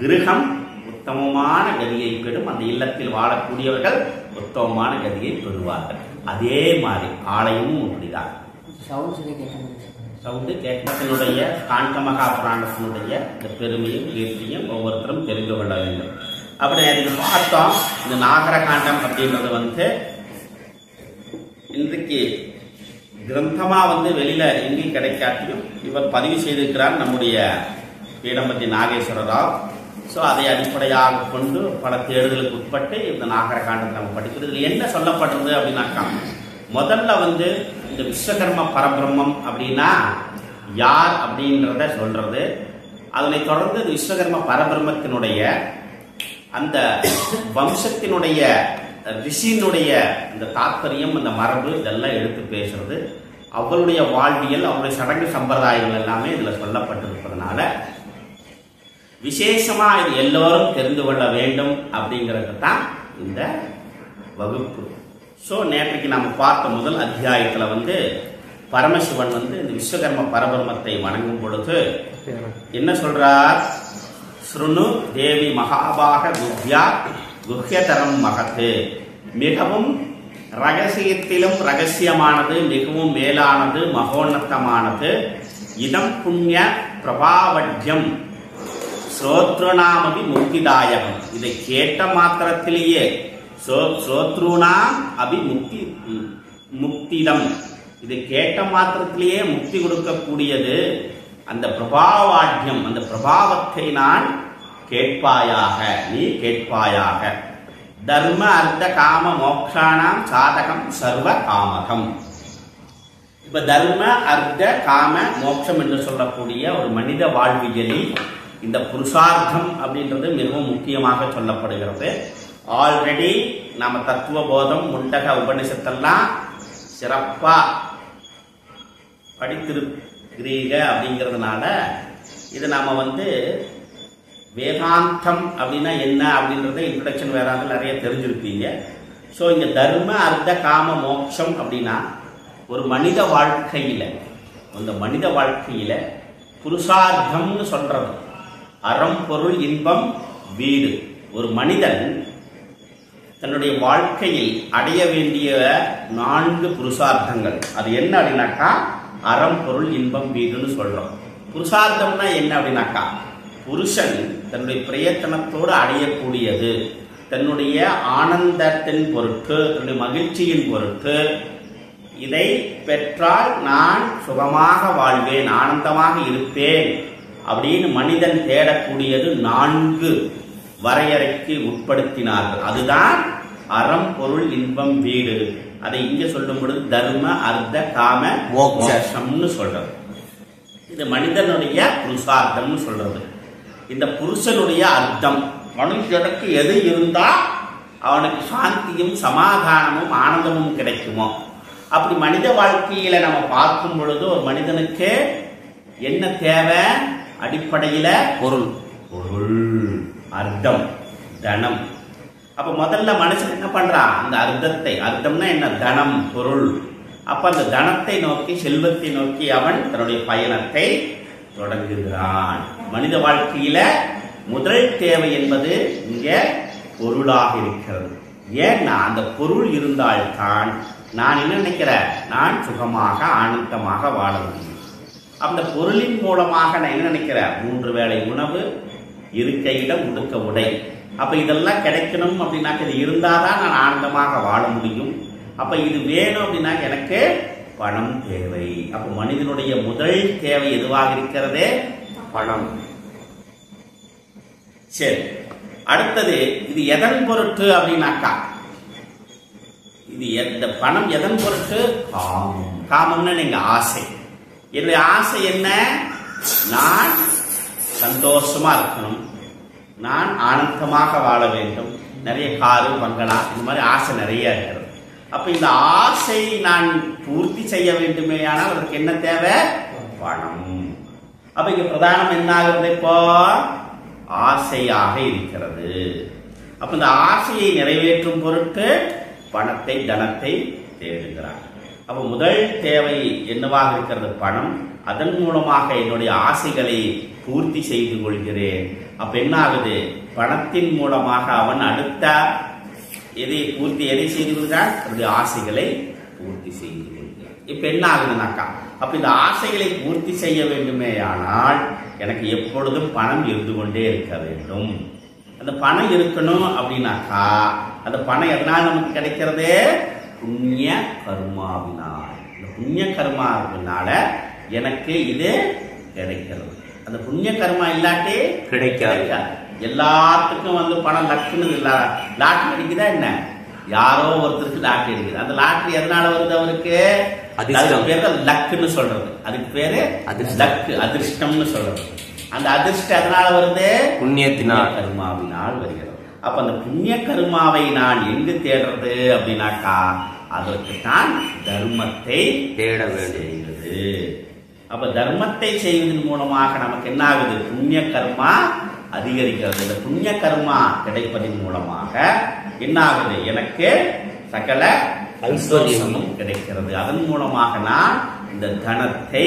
கிரகம் உத்தமமான கதியை பெறும். அந்த இல்லத்தில் வாழக்கூடியவர்கள் உத்தமமான கதியை பெறுவார்கள். அதே மாதிரி ஆலயமும் அப்படிதான். சவுண்டு கேட்கத்தினுடைய காண்ட மகா புராணத்தினுடைய இந்த பெருமையும் கீர்த்தியும் ஒவ்வொருத்தரும் தெரிந்து கொள்ள வேண்டும். அப்படி அதுக்கு பார்த்தோம். இந்த நாகர காண்டம் அப்படின்றது இன்றைக்கு கிரந்தமா வெளியில எங்கேயும் கிடைக்காட்டியும் இவர் பதிவு செய்திருக்கிறார் நம்முடைய பீடம்பட்டி நாகேஸ்வர ராவ். ஸோ அதை அடிப்படையாக கொண்டு பல தேடுதலுக்கு உட்பட்டு இந்த நாகர காண்டத்தை நம்ம படிக்கிறது. இதில் என்ன சொல்லப்படுறது அப்படின்னாக்கா, முதல்ல இந்த விஸ்வகர்ம பரபிரம்மம் அப்படின்னா யார் அப்படின்றத சொல்றது. அதனை தொடர்ந்து விஸ்வகர்ம பரபிரம்மத்தினுடைய அந்த வம்சத்தினுடைய ரிஷியினுடைய இந்த தாத்பரியம், அந்த மரபு, இதெல்லாம் எடுத்து பேசுறது. அவருடைய வாழ்வியல், அவருடைய சடங்கு சம்பிரதாயங்கள் எல்லாமே இதுல சொல்லப்பட்டிருப்பதனால விசேஷமா இது எல்லோரும் தெரிந்து கொள்ள வேண்டும் அப்படிங்கிறது தான் இந்த வகுப்பு. ஸோ நேற்றைக்கு நாம பார்த்த முதல் அத்தியாயத்துல பரமசிவன் இந்த விஸ்வகர்ம பரபிரம்மத்தை வணங்கும் பொழுது என்ன சொல்றார்? ஸ்ருணு தேவி மகாபாக குஹ்யா குஹ்யதரம் மகத்து. மிகவும் ரகசியத்திலும் ரகசியமானது, மிகவும் மேலானது, மகோன்னதமானது. இதம் புண்ணிய பிரபாவட்யம் ஸ்ரோத்ருணாமபி முக்திதாயகம். இதை கேட்ட மாத்திரத்திலேயே ஸ்ரோத்ருணாம் அபி முக்திதம், இதை கேட்ட மாத்திரத்திலேயே முக்தி கொடுக்கக்கூடியது. அந்த பிரபாவாட்யம், அந்த பிரபாவத்தை நான் கேட்பாயாக, நீ கேட்பாயாக. தர்ம அர்த்த காம மோக்ஷானாம் சாதகம் சர்வ காமகம். இப்ப தர்ம அர்த்த காம மோட்சம் என்று சொல்லக்கூடிய ஒரு மனித வாழ்வியலில் இந்த புருஷார்த்தம் அப்படின்றது மிகவும் முக்கியமாக சொல்லப்படுகிறது. ஆல்ரெடி நாம தத்துவ போதம், முண்டக உபனிஷத்தெல்லாம் சிறப்பா படித்திருக்கிறீங்க. அப்படிங்கிறதுனால இது நாம வேதாந்தம் அப்படின்னா என்ன அப்படின்றத இன்ட்ரோடக்ஷன் வேதாந்தம் நிறைய தெரிஞ்சிருப்பீங்க. ஸோ இங்க தர்ம அர்த்த காம மோட்சம் அப்படின்னா ஒரு மனித வாழ்க்கையில, அந்த மனித வாழ்க்கையில புருஷார்த்தம்னு சொல்றது அறம், பொருள், இன்பம், வீடு. ஒரு மனிதன் தன்னுடைய வாழ்க்கையில் அடைய வேண்டிய 4 புருஷார்த்தங்கள். அது என்ன அப்படின்னாக்கா அறம், பொருள், இன்பம், வீடுன்னு சொல்றோம். புருஷார்த்தம்னா என்ன அப்படின்னாக்கா புருஷன் தன்னுடைய பிரயத்தனத்தோடு அடையக்கூடியது, தன்னுடைய ஆனந்தத்தின் பொருட்டு, தன்னுடைய மகிழ்ச்சியின் பொருட்டு, இதை பெற்றால் நான் சுகமாக வாழ்வேன், ஆனந்தமாக இருப்பேன் அப்படின்னு மனிதன் தேடக்கூடியது 4 வரையறைக்கு உட்படுத்தினார்கள். அதுதான் அறம், பொருள், இன்பம், வீடு. அதை இங்க சொல்லும் பொழுது தர்ம அர்த்த காம மோட்சம்னு சொல்றது. இது மனிதனுடைய புருஷார்த்தம்னு சொல்றது. இந்த புருஷனுடைய அர்த்தம், மனுஷனுக்கு எது இருந்தா அவனுக்கு சாந்தியும் சமாதானமும் ஆனந்தமும் கிடைக்குமோ, அப்படி மனித வாழ்க்கையில நம்ம பார்க்கும் பொழுது ஒரு மனிதனுக்கு என்ன தேவை? அடிப்படையில பொருள், அர்த்தம், தனம். அப்ப முதல்ல மனுஷன் என்ன பண்றான்? அந்த அர்த்தத்தை, அர்த்தம்னா என்ன? தனம், பொருள். அப்ப அந்த தனத்தை நோக்கி, செல்வத்தை நோக்கி அவன் தன்னுடைய பயணத்தை தொடங்குகிறான். மனித வாழ்க்கையில முதல் தேவை என்பது இங்க பொருளாக இருக்கிறது. ஏன்னா அந்த பொருள் இருந்தால்தான் நான் என்ன நினைக்கிறேன், நான் சுகமாக ஆனந்தமாக வாழ முடியும். அந்த பொருளின் மூலமாக நான் என்ன நினைக்கிறேன், 3 வேளை உணவு, இருக்க இடம், உடுக்க உடை. அப்ப இதெல்லாம் கிடைக்கணும் அப்படின்னாக்க இது இருந்தாதான் நான் ஆனந்தமாக வாழ முடியும். அப்ப இது வேணும் அப்படின்னா எனக்கு பணம் தேவை. அப்ப மனிதனுடைய முதல் தேவை எதுவாக இருக்கிறது, பணம். சரி, அடுத்தது இது எதன் பொருட்டு அப்படின்னாக்கா, இது இந்த பணம் எதன் பொருட்டு, காமம். காமம்னா நீங்க ஆசை. என்னுடைய ஆசை என்ன, நான் சந்தோஷமா இருக்கணும், நான் ஆனந்தமாக வாழ வேண்டும். நிறைய காரு பங்களா இந்த மாதிரி ஆசை நிறைய இருக்கிறது. அப்ப இந்த ஆசை நான் பூர்த்தி செய்ய வேண்டுமே, ஆனால் அதற்கு என்ன தேவை, பணம். அப்ப இங்க பிரதானம் என்ன ஆகுறது, இப்போ ஆசையாக இருக்கிறது. அப்ப இந்த ஆசையை நிறைவேற்றும் பொருட்டு பணத்தை தனத்தை தேடுகிறார். அப்ப முதல் தேவை என்னவாக இருக்கிறது, பணம். அதன் மூலமாக என்னுடைய ஆசைகளை பூர்த்தி செய்து கொள்கிறேன். அப்ப என்ன ஆகுது, பணத்தின் மூலமாக அவன் அடுத்த எதை செய்து கொள்கிறான், அவருடைய ஆசைகளை பூர்த்தி செய்து கொள்கிறான். இப்ப என்ன ஆகுதுனாக்கா, அப்ப இந்த ஆசைகளை பூர்த்தி செய்ய வேண்டுமே ஆனால் எனக்கு எப்பொழுதும் பணம் இருந்து கொண்டே இருக்க வேண்டும். அந்த பணம் இருக்கணும் அப்படின்னாக்கா, அந்த பணம் எதனால் நமக்கு கிடைக்கிறது, புண்ணிய கர்மாவினால். இந்த புண்ணிய கர்மாவினால எனக்கு இது கிடைக்கிறது. அந்த புண்ணிய கர்மா இல்லாட்டி கிடைக்காது. எல்லாத்துக்கும் பணம் லக்குன்னு லாட்டரி அடிக்குதா என்ன, யாரோ ஒருத்தருக்கு லாட்டரி அடிக்குது. அந்த லாட்டரி எதனால வருது, அவருக்கு பேரு லக்குன்னு சொல்றது. அதுக்கு பேரு லக்கு, அதிர்ஷ்டம்னு சொல்றது. அந்த அதிர்ஷ்டம் எதனால வருது, புண்ணியத்தினால் கர்மாவினால் வருகிறது. அப்ப அந்த புண்ணிய கர்மாவை நான் எங்கு தேடுறது அப்படின்னாக்கா, அதற்கு தான் தர்மத்தை தேட வேண்டியது. அப்ப தர்மத்தை செய்வதன் மூலமாக நமக்கு என்ன ஆகுது, புண்ணிய கர்மா அதிகரிக்கிறது. இந்த புண்ணிய கர்மா கிடைப்பதன் மூலமாக என்ன ஆகுது, எனக்கு சகல ஐஸ்வர்யமும் கிடைக்கிறது. அதன் மூலமாக நான் இந்த தனத்தை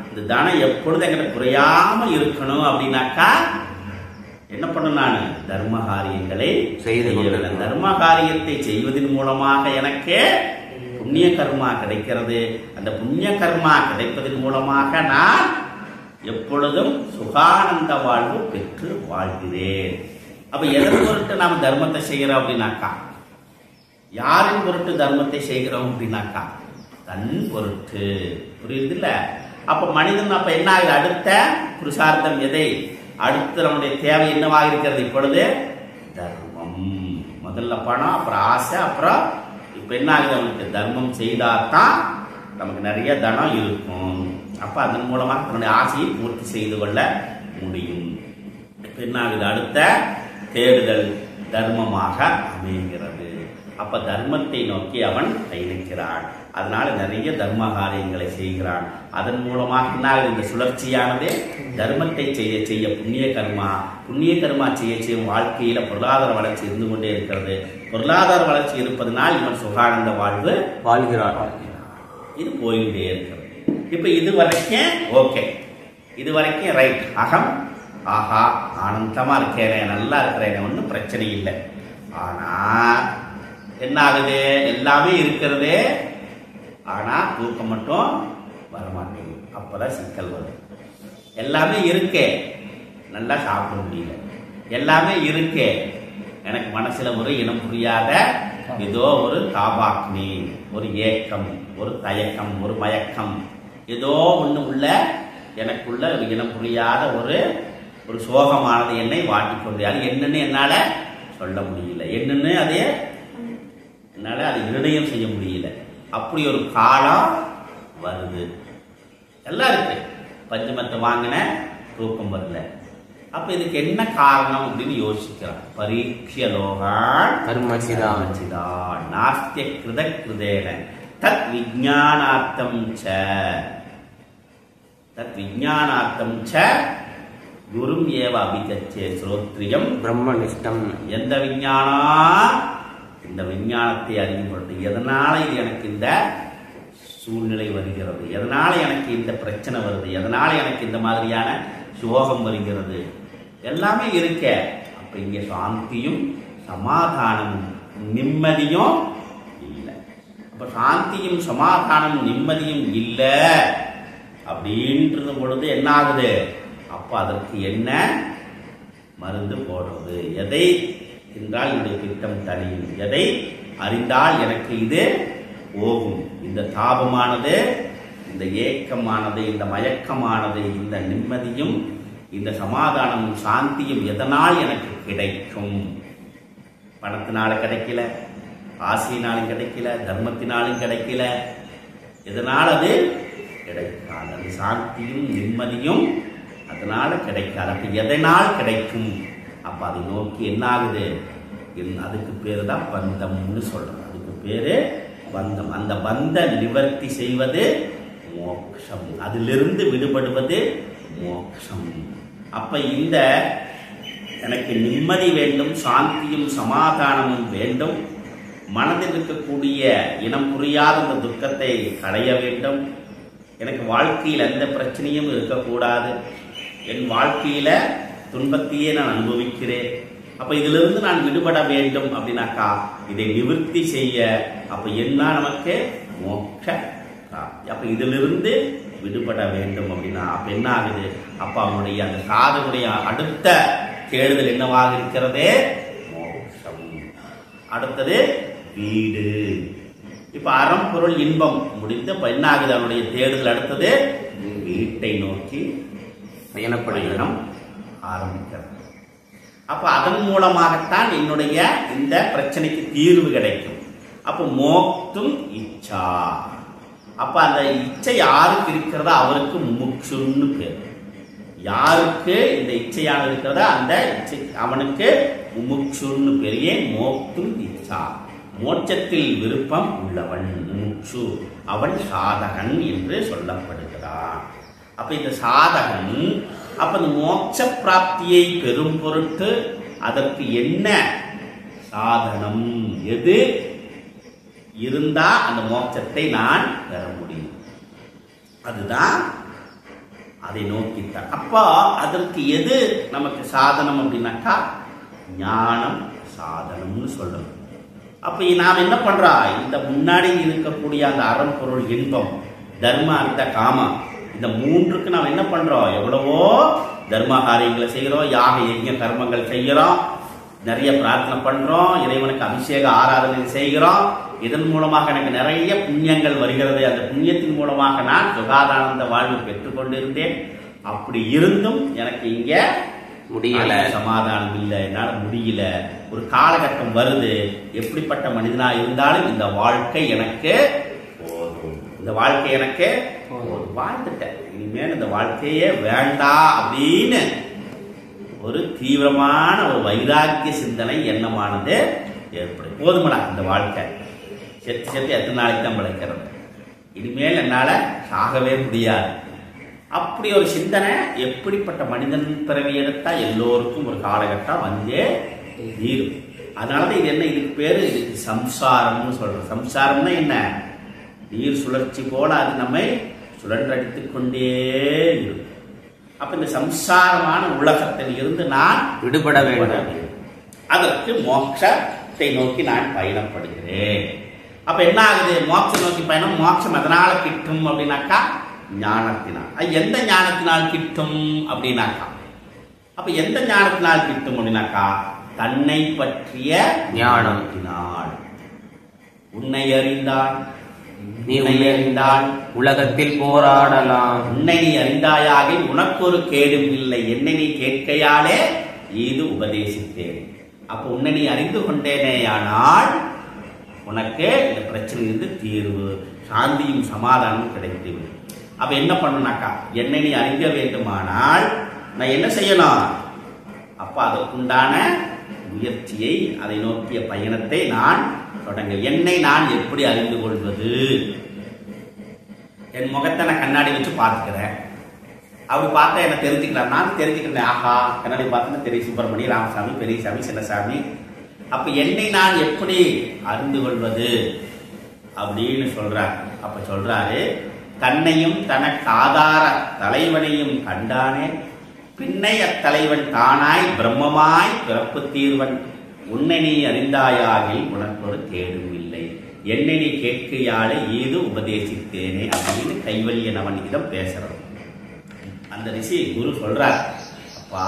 இந்த தனம் எப்பொழுது எங்களுக்கு குறையாம இருக்கணும் அப்படின்னாக்கா என்ன பண்ணணும், நான் தர்ம காரியங்களை செய்து கொள்கிறேன். தர்ம காரியத்தை செய்வதன் மூலமாக எனக்கு புண்ணிய கர்மா கிடைக்கிறது. அந்த புண்ணிய கர்மா கிடைப்பதன் மூலமாக நான் எப்பொழுதும் சுகானந்த வாழ்வு பெற்று வாழ்கிறேன். அப்ப எதன் பொருட்டு நாம் தர்மத்தை செய்கிறோம் அப்படின்னாக்கா, யாரின் பொருட்டு தர்மத்தை செய்கிறோம் அப்படின்னாக்கா, தன் பொருட்டு. புரியுது இல்ல? அப்ப மனிதன் அப்ப என்ன ஆகுது, அடுத்த புருஷார்த்தம் எதை, அடுத்து நம்முடைய தேவை என்னவாக இருக்கிறது, இப்பொழுது தர்மம். முதல்ல பணம், அப்புறம் ஆசை, அப்புறம் இப்ப என்ன ஆகுது, அவனுக்கு தர்மம் செய்தாதான் நமக்கு நிறைய தனம் இருக்கும். அப்ப அதன் மூலமாக தன்னுடைய ஆசையை பூர்த்தி செய்து கொள்ள முடியும். இப்ப என்ன ஆகுது, அடுத்த தேடுதல் தர்மமாக அமைகிறது. அப்ப தர்மத்தை நோக்கி அவன் பயணிக்கிறான். அதனால நிறைய தர்ம காரியங்களை செய்கிறான். அதன் மூலமாக என்ன ஆகுது, இந்த சுழற்சியானது தர்மத்தை செய்ய செய்ய புண்ணிய கர்மா செய்ய வாழ்க்கையில பொருளாதார வளர்ச்சி இருந்து கொண்டே இருக்கிறது. பொருளாதார வளர்ச்சி இருப்பதனால் இவன் சுகானந்த வாழ்வு வாழ்கிறான். இது போயிட்டே இருக்கிறது. இப்ப இது வரைக்கும் ஓகே, இது வரைக்கும் ரைட். அகம் ஆஹா ஆனந்தமா இருக்கேனே, நல்லா இருக்கிறேனே, ஒன்றும் பிரச்சனை இல்லை. ஆனா என்ன ஆகுது, எல்லாமே இருக்கிறது, ஆனா தூக்கம் மட்டும் வரமாட்டேங்குது. அப்பதான் சிக்கல் வரும். எல்லாமே இருக்கே, நல்லா சாப்பிட முடியல. எல்லாமே இருக்கே, எனக்கு மனசுல ஒரு இனம் புரியாத ஏதோ ஒரு தாபாக்னி, ஒரு ஏக்கம், ஒரு தயக்கம், ஒரு மயக்கம், ஏதோ ஒண்ணு உள்ள எனக்குள்ள ஒரு இனம் புரியாத ஒரு சோகமானது என்னை வாட்டிக்கொண்டு, அது என்னன்னு என்னால சொல்ல முடியல, என்னன்னு அதே என்னால அதை நிர்ணயம் செய்ய முடியல. அப்படி ஒரு காலம் வருது. எல்லாம் இருக்கு, பஞ்சமத்தை வாங்கின தூக்கம் வரல. அப்ப இதுக்கு என்ன காரணம் அப்படின்னு யோசிக்கிறான். பரீட்சிய லோகான் கர்மசிதான் நாஸ்திய கிருத கிருதேன தத் விஞ்ஞானார்த்தம் ச குரும் ஏவ அபிகச்சே ஸ்ரோத்ரியம் பிரம்மனிஷ்டம். எந்த விஞ்ஞானம், இந்த விஞ்ஞானத்தை அறிமுகப்படுத்து. எதனால இது எனக்கு இந்த சூழ்நிலை வருகிறது, எதனால எனக்கு இந்த பிரச்சனை வருது, எதனால எனக்கு இந்த மாதிரியான சோகம் வருகிறது, எல்லாமே இருக்க. அப்ப இங்க சாந்தியும் சமாதானமும் நிம்மதியும் இல்லை. அப்ப சாந்தியும் சமாதானம் நிம்மதியும் இல்லை அப்படின்றது பொழுது என்ன ஆகுது? அப்ப அதற்கு என்ன மருந்து போடுறது? எதை என்றால் என்னுடைய திட்டம் தனியும், எதை அறிந்தால் எனக்கு இது போகும், இந்த தாபமானது, இந்த ஏக்கமானது, இந்த மயக்கமானது, இந்த நிம்மதியும் இந்த சமாதானமும் சாந்தியும் எதனால் எனக்கு கிடைக்கும்? பணத்தினால கிடைக்கல, ஆசையினாலும் கிடைக்கல, தர்மத்தினாலும் கிடைக்கல, எதனால் அது கிடைக்காது? அது சாந்தியும் நிம்மதியும் அதனால கிடைக்காது. அப்ப எதனால் கிடைக்கும்? அப்ப அதை நோக்கி என்ன ஆகுது? அதுக்கு பேரு தான் பந்தம்னு சொல்றோம். அதுக்கு பேரு பந்தம். அந்த பந்த நிவர்த்தி செய்வது மோட்சம், அதிலிருந்து விடுபடுவது மோட்சம். அப்ப இந்த எனக்கு நிம்மதி வேண்டும், சாந்தியும் சமாதானமும் வேண்டும், மனதில் இருக்கக்கூடிய இனம் புரியாத இந்த துக்கத்தை களைய வேண்டும், எனக்கு வாழ்க்கையில் எந்த பிரச்சனையும் இருக்கக்கூடாது, என் வாழ்க்கையில துன்பத்தையே நான் அனுபவிக்கிறேன், அப்ப இதிலிருந்து நான் விடுபட வேண்டும் அப்படின்னாக்கா இதை நிவர்த்தி செய்ய அப்ப என்ன நமக்கு மோட்ச. அப்ப இதிலிருந்து விடுபட வேண்டும் அப்படின்னா அப்ப என்ன ஆகுது? அப்ப அவனுடைய அந்த சாதனுடைய அடுத்த தேடுதல் என்னவாக இருக்கிறது? மோட்சம். அடுத்தது வீடு. இப்ப அறம் பொருள் இன்பம் முடிந்து என்ன ஆகுது? அவனுடைய தேடுதல் அடுத்தது வீட்டை நோக்கி பயணம் ஆரம்பிக்கிறது. அப்ப அதன் மூலமாகத்தான் என்னுடைய இந்த பிரச்சனைக்கு தீர்வு கிடைக்கும். அப்ப மோக்தும் இச்சா. அப்ப அந்த இச்சை யாருக்கு இருக்கிறதா அவருக்கு முமுட்சுன்னு பேர். யாருக்கு இந்த இச்சையானது இருக்கிறதா அந்த இச்சை அவனுக்கு முமுட்சுன்னு பேர். ஏன்? மோக்தும் இச்சா, மோட்சத்தில் விருப்பம் உள்ளவன் முமுட்சு, அவன் சாதகன் என்று சொல்லப்படுகிறான். அப்ப இந்த சாதகன் அப்ப இந்த மோட்ச பிராப்தியை பெறும் பொருட்டு அதற்கு என்ன சாதனம், எது இருந்தா அந்த மோட்சத்தை நான் பெற முடியும், அதுதான் அதை நோக்கித்தான். அப்போ அதற்கு எது நமக்கு சாதனம் அப்படின்னாக்கா ஞானம் சாதனம்னு சொல்லணும். அப்ப நாம் என்ன பண்றா? இந்த முன்னாடி இருக்கக்கூடிய அந்த அறம் பொருள் இன்பம் தர்ம அர்த்த காமம் இந்த மூன்றுக்கு நாம் என்ன பண்றோம்? எவ்வளவோ தர்ம காரியங்களை செய்கிறோம், யாக யஜ்ஞ கர்மங்கள் செய்கிறோம், நிறைய பிரார்த்தனை பண்றோம், இறைவனுக்கு அபிஷேக ஆராதனை செய்கிறோம். இதன் மூலமாக எனக்கு நிறைய புண்ணியங்கள் வருகிறது. அந்த புண்ணியத்தின் மூலமாக நான் சுகாதானந்த வாழ்வு பெற்றுக்கொண்டிருந்தேன். அப்படி இருந்தும் எனக்கு இங்க முடியல, சமாதானம் இல்லை, என்னால முடியல. ஒரு காலகட்டம் வருது, எப்படிப்பட்ட மனிதனா இருந்தாலும் இந்த வாழ்க்கை எனக்கு போதும், இந்த வாழ்க்கை எனக்கு வாழ்ந்துட்டேன், இனிமேல் இந்த வாழ்க்கையே வேண்டாம் அப்படின்னு ஒரு தீவிரமான ஒரு வைராக்கிய சிந்தனை எண்ணமானது ஏற்படும். போதுமடா இந்த வாழ்க்கை, செத்து செத்து எத்தனை நாளைக்கு தான் பிழைக்கிறது, இனிமேல் என்னால சாகவே முடியாது. அப்படி ஒரு சிந்தனை எப்படிப்பட்ட மனிதன் பிறவி எடுத்தா எல்லோருக்கும் ஒரு காலகட்டம் வந்தே தீரும். அதனாலதான் இது என்ன, இதுக்கு பேரு இதுக்கு சம்சாரம்னு சொல்றோம். சம்சாரம்னா என்ன? நீர் சுழற்சி போல அது நம்மை சுழன்றடித்துக் கொண்டே இருக்கும். அப்ப இந்த சம்சாரமான உலகத்தில் இருந்து நான் விடுபட வேண்டும். அதற்கு மோட்சத்தை நோக்கி நான் பயணப்படுகிறேன். அப்ப என்ன ஆகுது? மோட்சம் நோக்கி பயணம். மோட்சம் எதனால கிட்டும் அப்படின்னாக்கா ஞானத்தினால். எந்த ஞானத்தினால் கிட்டும் அப்படின்னாக்கா, அப்ப எந்த ஞானத்தினால் கிட்டும் அப்படின்னாக்கா தன்னை பற்றிய ஞானத்தினால். உன்னை அறிந்தால் நீ அறிந்தால் உலகத்தில் போராடலாம். உன்னை நீ அறிந்தாயாக உனக்கு ஒரு கேடும் இல்லை, என்னை நீ கேட்கையாலே இது உபதேசித்தேன். அப்ப உன்னை நீ அறிந்து கொண்டேனேயானால் உனக்கு இந்த பிரச்சனையிலிருந்து தீர்வு, சாந்தியும் சமாதானமும் கிடைத்துவிடும். அப்ப என்ன பண்ணணும்னாக்கா, என்னை நீ அறிய வேண்டுமானால் நான் என்ன செய்யணும்? அப்ப அதற்குண்டான முயற்சியை, அதை நோக்கிய பயணத்தை நான் தொடங்க. என்னை நான் எப்படி அறிந்து கொள்வது? என் முகத்தை நான் கண்ணாடி வச்சு பார்த்துக்கிறேன். அப்படி பார்த்தா என்ன தெரிஞ்சுக்கிறேன், நான் தெரிஞ்சுக்கிறேன். ஆஹா, கண்ணாடி பார்த்தா தெரியும் சுப்பிரமணி, ராமசாமி, பெரியசாமி, சின்னசாமி. அப்ப என்னை நான் எப்படி அறிந்து கொள்வது அப்படின்னு சொல்றார். அப்ப சொல்றாரு, தன்னையும் தனக்கு ஆதார தலைவனையும் கண்டானே, பின்னை அத்தலைவன் தானாய் பிரம்மமாய் பிறப்பு தீர்வன், உன்னை நீ அறிந்தாயாகில் உனக்கு ஒரு கேடும் இல்லை, என்னை நீ கேட்கையாலே ஏது உபதேசித்தேனே அப்படின்னு கைவல்ய நவநீதம் பேசுறது. அந்த ரிஷி குரு சொல்றார், அப்பா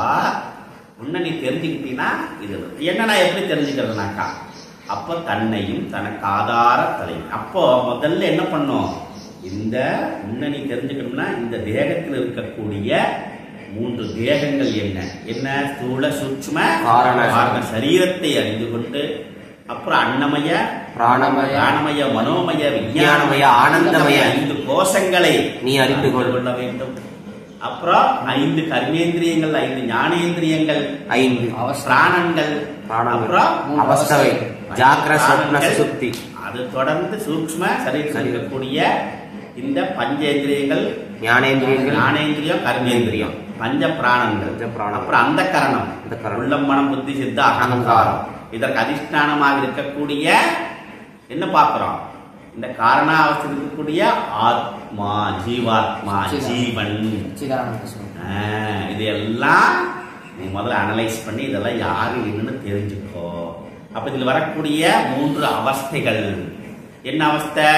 உன்னை நீ தெரிஞ்சுக்கிட்டீங்கன்னா இது என்ன, நான் எப்படி தெரிஞ்சுக்கிறதுனாக்கா, அப்போ தன்னையும் தனக்கு ஆதார தலை. அப்போ முதல்ல என்ன பண்ணும், இந்த உன்னை நீ தெரிஞ்சுக்கணும்னா இந்த தேகத்தில் இருக்கக்கூடிய 3 தேகங்கள் என்ன என்ன, ஸ்தூல சூட்சும காரண சரீரத்தை அறிந்து கொண்டு, அப்புறம் அன்னமய பிராணமய மனோமய விஞ்ஞானமய ஆனந்தமய 5 கோஷங்களை நீ அறிந்து கொள்ள வேண்டும். அப்புறம் 5 கர்மேந்திரியங்கள், 5 ஞானேந்திரியங்கள், 5 பிராணங்கள், அப்புறம் அவஸ்தை ஜாக்ர சொப்ன சுசுப்தி. அது தொடர்ந்து சூக்ஷ்ம சரீரத்தில் இருக்கக்கூடிய இந்த பஞ்சேந்திரியங்கள், ஞானேந்திரியம் கர்மேந்திரியம், பஞ்ச பிராணங்கள், அப்புறம் அந்த கரணம், உள்ளம் மனம் புத்தி சித்த அகங்காரம், இதற்கு அதிஷ்டானமாக இருக்கக்கூடிய என்ன பார்க்கிறோம், இந்த காரணாவஸ்தையில் இருக்கக்கூடிய ஆத்மா, ஜீவாத்மா, ஜீவன். இது எல்லாம் நீ முதல்ல அனலைஸ் பண்ணி இதெல்லாம் யாரு என்னன்னு தெரிஞ்சுக்கோ. அப்ப இதில் வரக்கூடிய 3 அவஸ்தைகள் என்ன அவஸ்தை,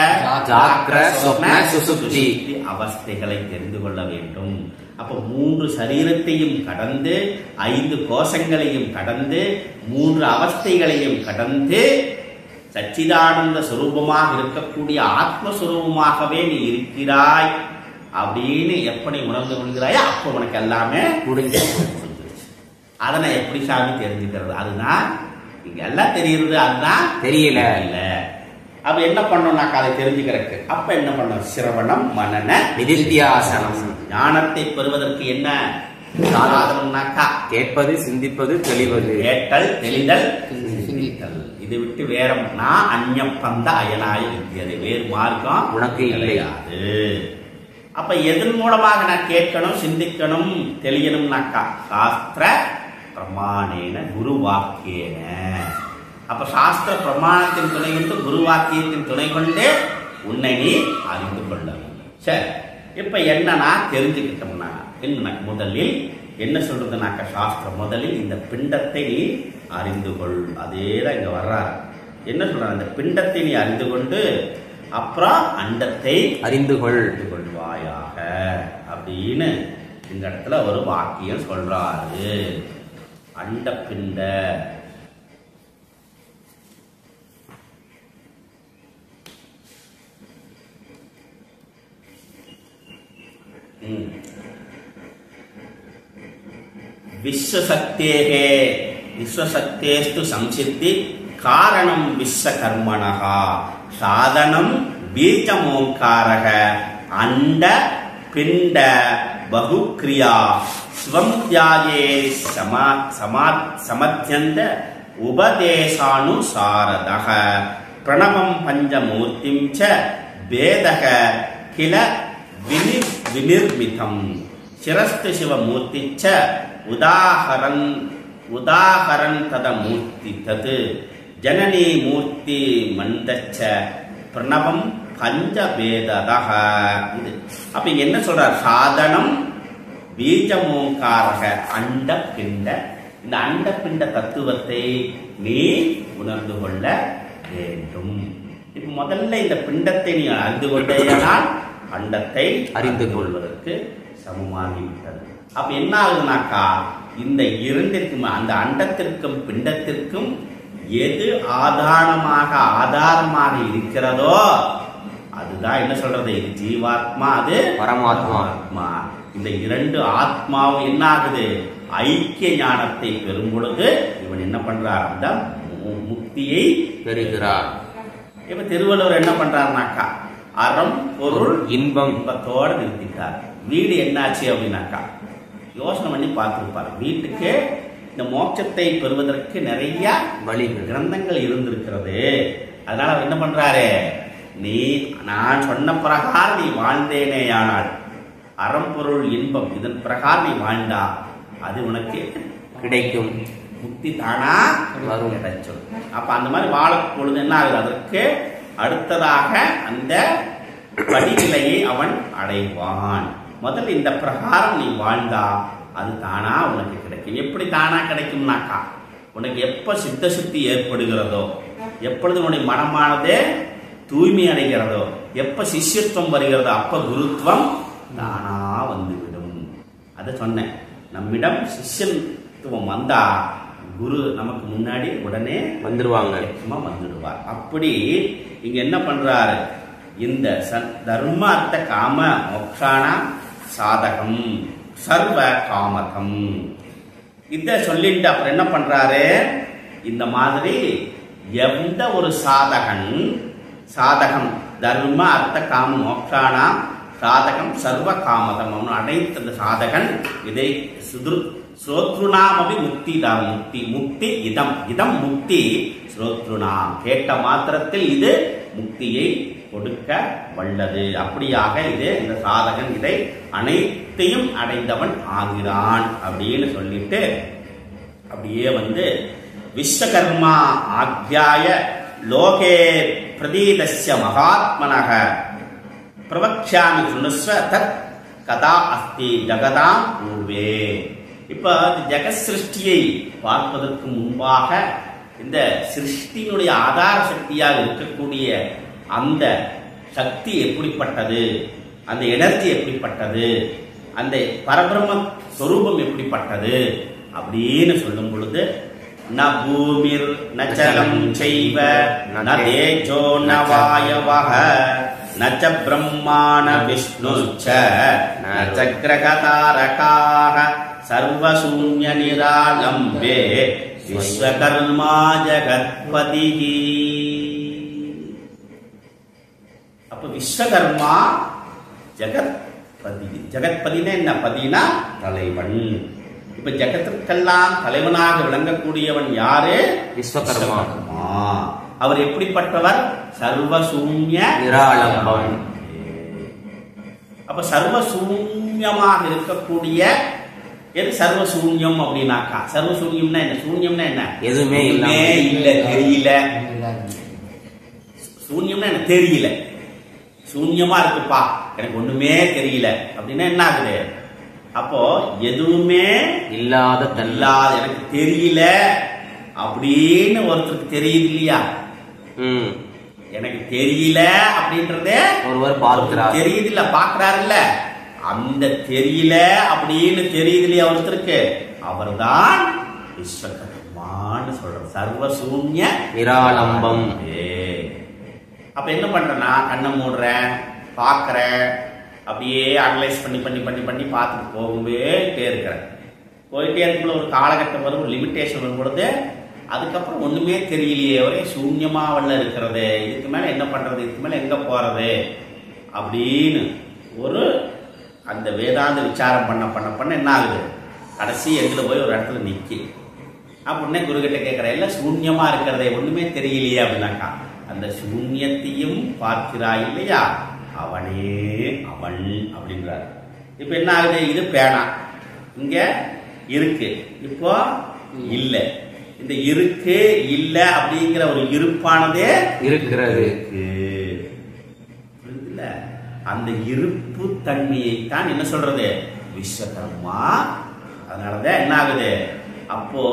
ஜாக்ர சொப்ன சுசுப்தி அவஸ்தைகளை தெரிந்து கொள்ள வேண்டும். அப்ப 3 சரீரத்தையும் கடந்து 5 கோஷங்களையும் கடந்து 3 அவஸ்தைகளையும் கடந்து சச்சிதானந்த சுரூபமாக இருக்கக்கூடிய ஆத்மஸ்வரூபமாகவே நீ இருக்கிறாய் அப்படின்னு எப்படி உணர்ந்து கொள்கிறாயோ அப்போ உனக்கு எல்லாமே முடிஞ்சு. அதனை எப்படி சாமி தெரிஞ்சுக்கிறது, அதுதான் இங்க எல்லாம் தெரியுது, அதுதான் தெரியல. அப்ப என்ன பண்ணோம்னாக்கா அதை தெரிஞ்சுக்கிறதுக்கு அப்ப என்ன பண்ணோம், சிரவணம் மனன நிதித்தியாசனம். ஞானத்தை பெறுவதற்கு என்ன சாதனம்னாக்கா, கேட்பது சிந்திப்பது தெளிவது, கேட்டல் தெளிதல் சிந்தித்தல். இதை விட்டு வேற நான் அந்நியப்பந்த அயனாய் இருக்கிறது, வேறு மார்க்கம் உனக்கு இல்லையாது. அப்ப எதன் மூலமாக நான் கேட்கணும் சிந்திக்கணும் தெளியணும்னாக்கா, சாஸ்திர பிரமாணேன குரு வாக்கியேன. அப்ப சாஸ்திர பிரமாணத்தின் துணை கொண்டு குரு வாக்கியத்தின் துணை கொண்டு உன்னை நீ அறிந்து கொள்ள வேண்டும். சரி, இப்ப என்னன்னா தெரிஞ்சுக்கிட்டோம்னா என்ன, முதலில் என்ன சொல்றதுனாக்கா சாஸ்திரம் முதலில் இந்த பிண்டத்தை நீ அறிந்து கொள். அதேதான் இங்க வர்றாரு. என்ன சொல்றாரு, இந்த பிண்டத்தை நீ அறிந்து கொண்டு அப்புறம் அண்டத்தை அறிந்து கொள்வாயாக அப்படின்னு இந்த இடத்துல ஒரு வாக்கியம் சொல்றாரு. அண்ட பிண்ட விஸ்வசக்தேகே விஸ்வசக்தேஸ்து சம்சித்தி காரணம் விஸ்வகர்மணஹ சாதனம் பீஜமோங்காரக அண்ட பிண்ட பகுக்ரியா ஸ்வம் தியாகே சமத்யந்த உபதேசானுசாரதஹ பிரணவம் பஞ்சமூர்த்திம் ச வேதக கில விநிர்மிதம் சிரஸ்து சிவமூர்த்தி ச உதாஹரன் ததமூர்த்தி தது ஜனனி மூர்த்தி மந்தச்ச பிரணவம் பஞ்சவேததஹ. இது அப்ப இங்க என்ன சொல்றார், சாதனம் பீஜமோங்காரக அண்ட பிண்ட. இந்த அண்ட பிண்ட தத்துவத்தை நீ உணர்ந்து கொள்ள வேண்டும். இப்ப முதல்ல இந்த பிண்டத்தை நீ அறிந்து கொண்டேனால் அண்டத்தை அறிந்து கொள்வதற்கு சமமாகிவிட்டது. அப்ப என்ன ஆகுதுனாக்கா, இந்த இரண்டிற்கும் அந்த அண்டத்திற்கும் பிண்டத்திற்கும் எது ஆதாரமாக இருக்கிறதோ அதுதான் என்ன சொல்றது, இது ஜீவாத்மா, அது பரமாத்மா. இந்த 2 ஆத்மாவும் என்ன ஆகுது, ஐக்கிய ஞானத்தை பெறும் பொழுது இவன் என்ன பண்றார், அந்த முக்தியை பெறுகிறார். இப்ப திருவள்ளுவர் என்ன பண்றாருனாக்கா, அறம் பொருள் இன்பத்தோடு நிறுத்திட்டார். வீடு என்னாச்சு அப்படின்னாக்கா யோசனை பண்ணி பார்த்துருப்பார். வீட்டுக்கு இந்த மோட்சத்தை பெறுவதற்கு நிறைய வழிகள் கிரந்தங்கள் இருந்திருக்கிறது. அதனால அவர் என்ன பண்றாரு, நான் சொன்ன பிரகாரம் நீ வாழ்ந்தேனேயானால் அறம்பொருள் இன்பம் இதன் பிரகாரம் நீ வாழ்ந்தா அது உனக்கு கிடைக்கும், முக்தி தானா வரும் கிடைச்சோம். அப்ப அந்த மாதிரி வாழும் பொழுது என்ன ஆகுது, அதற்கு அடுத்ததாக அந்த படிநிலையை அவன் அடைவான். முதல்ல இந்த பிரகாரம் நீ வாழ்ந்தா அது தானா உனக்கு கிடைக்கும். எப்படி தானா கிடைக்கும்னாக்கா, உனக்கு எப்ப சித்த சுத்தி ஏற்படுகிறதோ, எப்பொழுது உன்னுடைய மனமானதே தூய்மை அடைகிறதோ, எப்ப சிஷ்யத்துவம் வருகிறதோ, அப்ப குருத்துவம் தானா வந்துவிடும். அதை சொன்னேன். நம்மிடம் சிஷ்யத்துவம் வந்தா குரு நமக்கு முன்னாடி உடனே வந்துடுவாங்க, வந்துடுவார். அப்படி இங்க என்ன பண்றாரு, இந்த தர்ம அர்த்த காம மோக்ஷானா சாதகம் சர்வ காமகம் இத சொல்லிட்டு அப்புறம் என்ன பண்றாரு, இந்த மாதிரி எந்த ஒரு சாதகம் தர்ம அர்த்த காம மோக்ஷானா சாதகம் சர்வ காமகம் அனைத்து அந்த சாதகன் இதை ஸ்ரோத்ருணாமபி முக்தி முக்தி இதம் முக்தி ஸ்ரோத்ருணாம் கேட்ட மாத்திரத்தில் இது முக்தியை கொடுக்க வல்லது. அப்படியாக இது இந்த சாதகன் இதை அனைத்தையும் அடைந்தவன் ஆகிறான் அப்படின்னு சொல்லிட்டு அப்படியே விஸ்வகர்மா ஆக்யாய லோகே பிரதீதஸ்ய மகாத்மனக பிரவக்ஷாமி சுனுஸ்வ தத் கதா அஸ்தி ஜகதாம் பூர்வே. இப்ப ஜெகத் சிருஷ்டியை பார்ப்பதற்கு முன்பாக இந்த சிருஷ்டியினுடைய ஆதார சக்தியாக இருக்கக்கூடிய அந்த சக்தி எப்படிப்பட்டது, அந்த எனர்ஜி எப்படிப்பட்டது, அந்த பரபிரம்ம ஸ்வரூபம் எப்படிப்பட்டது அப்படின்னு சொல்லும் பொழுது ந பூமிர் ந ஜலம் செய்வ ந தேஜோ ந வாயவஹ ந ச பிரம்மாண விஷ்ணுச்ச ந ச கிரகதாரகாஹ சர்வசூன்ய நிராலம்பே விஸ்வகர்மா ஜகத்பதிஹி. அப்ப விஸ்வகர்மா ஜகத்பதி. ஜகத்பதினா என்ன? பதினா தலைவன். இப்ப ஜகத்திற்கெல்லாம் தலைவனாக விளங்கக்கூடியவன் யாரு? விஸ்வகர்மா. அவர் எப்படிப்பட்டவர்? சர்வசூன்ய நிராலம்பம். அப்ப சர்வசூன்யமாக இருக்கக்கூடிய எது சர்வசூன்யம் அப்படின்னாக்கா, சர்வசூன்யம்னா என்ன? சூன்யம்னா என்ன? எதுவுமே இல்ல, தெரியல. சூன்யம்னா என்ன? தெரியல. சூன்யமா இருக்குப்பா, எனக்கு ஒண்ணுமே தெரியல அப்படின்னா என்ன ஆகுது? அப்போ எதுவுமே இல்லாத எனக்கு தெரியல அப்படின்னு ஒருத்தருக்கு தெரியுது இல்லையா? எனக்கு தெரியல அப்படின்றதே ஒருவர் பார்க்கிறார், தெரியுது இல்ல, பாக்குறாரு இல்ல, அந்த தெரியல அப்படின்னு தெரியுது இல்லையா ஒருத்தருக்கு, அவர்தான் விஸ்வகர்மான்னு சொல்ற. சர்வசூன்ய நிராலம்பம். அப்ப என்ன பண்றேன்னா, கண்ணை மூடுறேன், பாக்குறேன், அப்படியே அனலைஸ் பண்ணி பண்ணி பண்ணி பண்ணி பார்த்துட்டு போயிட்டே இருக்கிறேன். போயிட்டே இருக்கும்போது ஒரு காலகட்டம் வரும், ஒரு லிமிட்டேஷன் வரும் பொழுது அதுக்கப்புறம் ஒண்ணுமே தெரியலையே, ஒரே சூன்யமா இருக்கிறது, இதுக்கு மேல என்ன பண்றது, இதுக்கு மேல எங்க போறது அப்படின்னு ஒரு அந்த வேதாந்த விசாரம் பண்ண பண்ண பண்ண என்ன ஆகுது, கடைசி எங்கிட்ட போய் ஒரு இடத்துல நிக்கி. அப்படின்னே குருகிட்ட கேட்கிறேன், எல்லாம் சூன்யமா இருக்கிறதே, ஒண்ணுமே தெரியலையே அப்படின்னாக்கா, அந்த சூன்யத்தையும் பார்க்கிறாய் இல்லையா, அவனே அவன் அப்படின்றார். இப்ப என்ன ஆகுது, இது பேனா இங்க இருக்கு, இப்போ இல்ல. இந்த இருக்கு இல்ல அப்படிங்கிற ஒரு இருப்பானதே இருக்கிறது. அந்த இருப்பு தன்மையை தான் என்ன சொல்றது, விஸ்வகர்மா. அதனாலதான் என்ன ஆகுது, அப்போ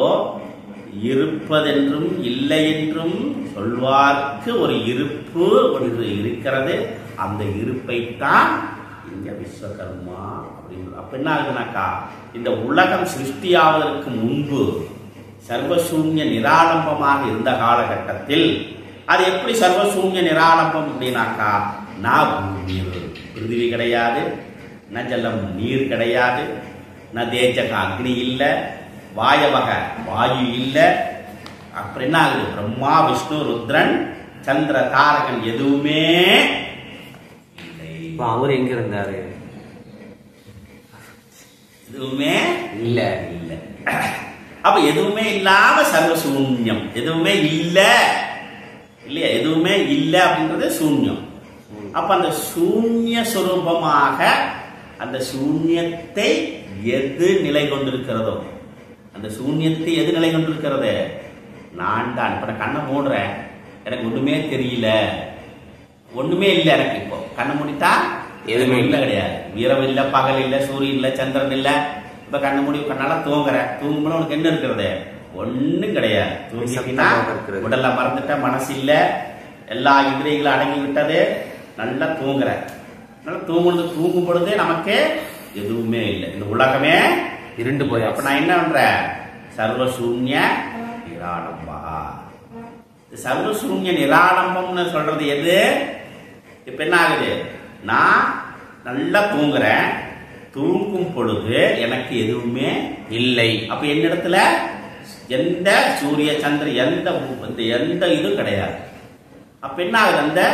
இருப்பதென்றும் இல்லை என்றும் சொல்வார்க்கு ஒரு இருப்பு ஒன்று இருக்கிறது, அந்த இருப்பைத்தான் இங்க விஸ்வகர்மா அப்படின்னு. அப்ப என்ன ஆகுதுனாக்கா, இந்த உலகம் சிருஷ்டியாவதற்கு முன்பு சர்வசூன்ய நிராலம்பமாக இருந்த காலகட்டத்தில் அது எப்படி சர்வசூன்ய நிராலம்பம் அப்படின்னாக்கா, நான் பூமி பிருத்திவி கிடையாது, ந ஜலம் நீர் கிடையாது, ந தேஜக அக்னி இல்ல, வாயவக வாயு இல்ல. அப்புறம் என்ன ஆகுது, பிரம்மா விஷ்ணு ருத்ரன் சந்திர தாரகன் எதுவுமே இல்லை. அவர் எங்க இருந்தாரு, எதுவுமே இல்ல இல்ல. அப்ப எதுவுமே இல்லாம சர்வசூன்யம், எதுவுமே இல்ல இல்லையா, எதுவுமே இல்ல அப்படின்றது சூன்யம். அப்ப அந்த சூன்ய சுரூபமாக அந்த சூன்யத்தை எது நிலை கொண்டிருக்கிறதோ, அந்த சூன்யத்தை எது நிலை கொண்டிருக்கிறது, நான் தான். இப்ப நான் கண்ணை மூடுறேன், எனக்கு ஒண்ணுமே தெரியல, ஒண்ணுமே இல்லை எனக்கு. இப்போ கண்ணை மூடிட்டா எதுவுமே இல்லை கிடையாது, இரவு இல்ல, பகல் இல்ல, சூரியன் இல்ல, சந்திரன் இல்ல. இப்ப கண்ணை மூடி நல்லா தூங்குறேன், தூங்கும்போது உனக்கு என்ன இருக்கிறது, ஒண்ணும் கிடையாது. தூங்கிட்டீங்கன்னா உடல்ல மறந்துட்ட, மனசு இல்ல, எல்லா இந்திரியங்களும் அடங்கி விட்டது, நல்லா தூங்குற. நல்லா தூங்கும் பொழுதே நமக்கு எதுவுமே இல்லை, இந்த உலகமே இருண்டு போய். அப்ப நான் என்ன பண்றேன்? சர்வசூன்ய நிராடம்பா. சர்வசூன்ய நிராடம்பம்னு சொல்றது எது? இப்ப என்ன ஆகுது? நான் நல்லா தூங்குறேன், தூங்கும் பொழுது எனக்கு எதுவுமே இல்லை. அப்ப என்னிடத்துல எந்த சூரிய சந்திரன் எந்த இதுவும் கிடையாது. அப்ப என்ன ஆகுது?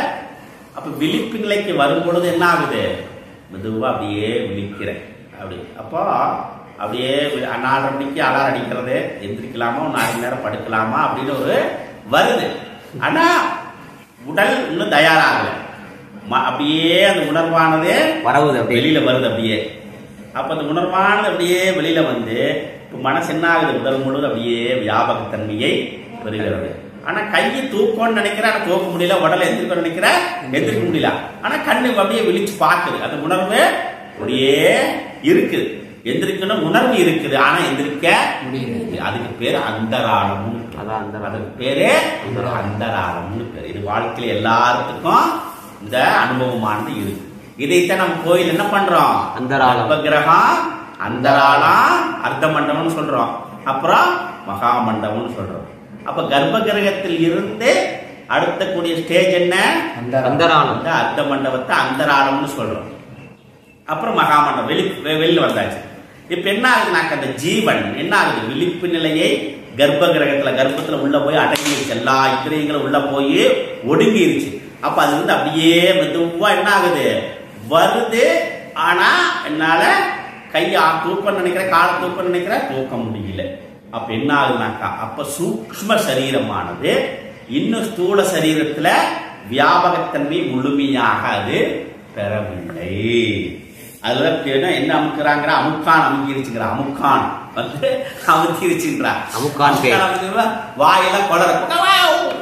அப்ப விழிப்பு நிலைக்கு வரும் பொழுது என்ன ஆகுது? மெதுவா அப்படியே விழிக்கிறேன். அப்படி அப்போ அப்படியே 4:30 மணிக்கு அலாரம் அடிக்கிறது, எந்திரிக்கலாமா, 4 மணி நேரம் படுக்கலாமா அப்படின்னு ஒரு வருது. ஆனா உடல் இன்னும் தயாராகல. அப்படியே அந்த உணர்வானது வெளியில வருது அப்படியே. அப்ப அந்த உணர்வானது அப்படியே வெளியில வந்து இப்ப மனசு என்ன ஆகுது? உடல் முழுவதும் அப்படியே வியாபகத்தன்மையை பெறுகிறது. ஆனா கையை தூக்கம்னு நினைக்கிற, ஆனா தூக்க முடியல. உடலை எந்திரிக்க நினைக்கிற, எந்திரிக்க முடியல. ஆனா கண்ணு அப்படியே விழிச்சு பாக்குது. அந்த உணர்வு அப்படியே இருக்குது. எந்திரிக்கணும் உணர்வு இருக்குது, ஆனா எந்திரிக்க முடியல. அதுக்கு பேரு அந்தராளம். அதுக்கு பேரு அந்தராளம்னு பேரு. இது வாழ்க்கையில எல்லாத்துக்கும் இந்த அனுபவமானது இருக்கு. இதைத்தான் நம்ம கோயில் என்ன பண்றோம்? கர்ப்பகிரகம், அந்தராளம், அர்த்த மண்டபம்னு சொல்றோம். அப்புறம் மகா மண்டபம்னு சொல்றோம். அப்ப கர்ப்பகிரகத்தில் இருந்து அடுத்த கூடிய ஸ்டேஜ் என்ன? அந்தராளம். அர்த்த மண்டபத்தை அந்தராளம்னு சொல்றோம். அப்புறம் மகா மண்டபம் வெளியில வந்தாச்சு. இப்ப என்ன ஆகுதுனாக்க அந்த ஜீவன் என்ன ஆகுது? விழிப்பு நிலையை கர்ப்பத்துல உள்ள போய் அடங்கிருச்சு. எல்லா இந்திரியங்களும் உள்ள போய் ஒடுங்கிருச்சு. அப்ப அது வந்து அப்படியே மெதுவா என்ன ஆகுது? வருது. ஆனா என்னால கையை தூக்கம் நினைக்கிற, காலை தூக்கம் நினைக்கிற, தூக்க முடியல. அப்ப என்ன ஆகுதுனாக்கா அப்ப சூக்ஷ்ம சரீரமானது இன்னும் ஸ்தூல சரீரத்துல வியாபகத்தன்மை முழுமையாக அது பெறவில்லை. அதுல என்ன அமுக்குறாங்கிற? அமுக்கான் அமுக்கிருச்சுங்கிற. அமுக்கான் வந்து அமுக்கிருச்சுன்றா. வாயெல்லாம் கொளற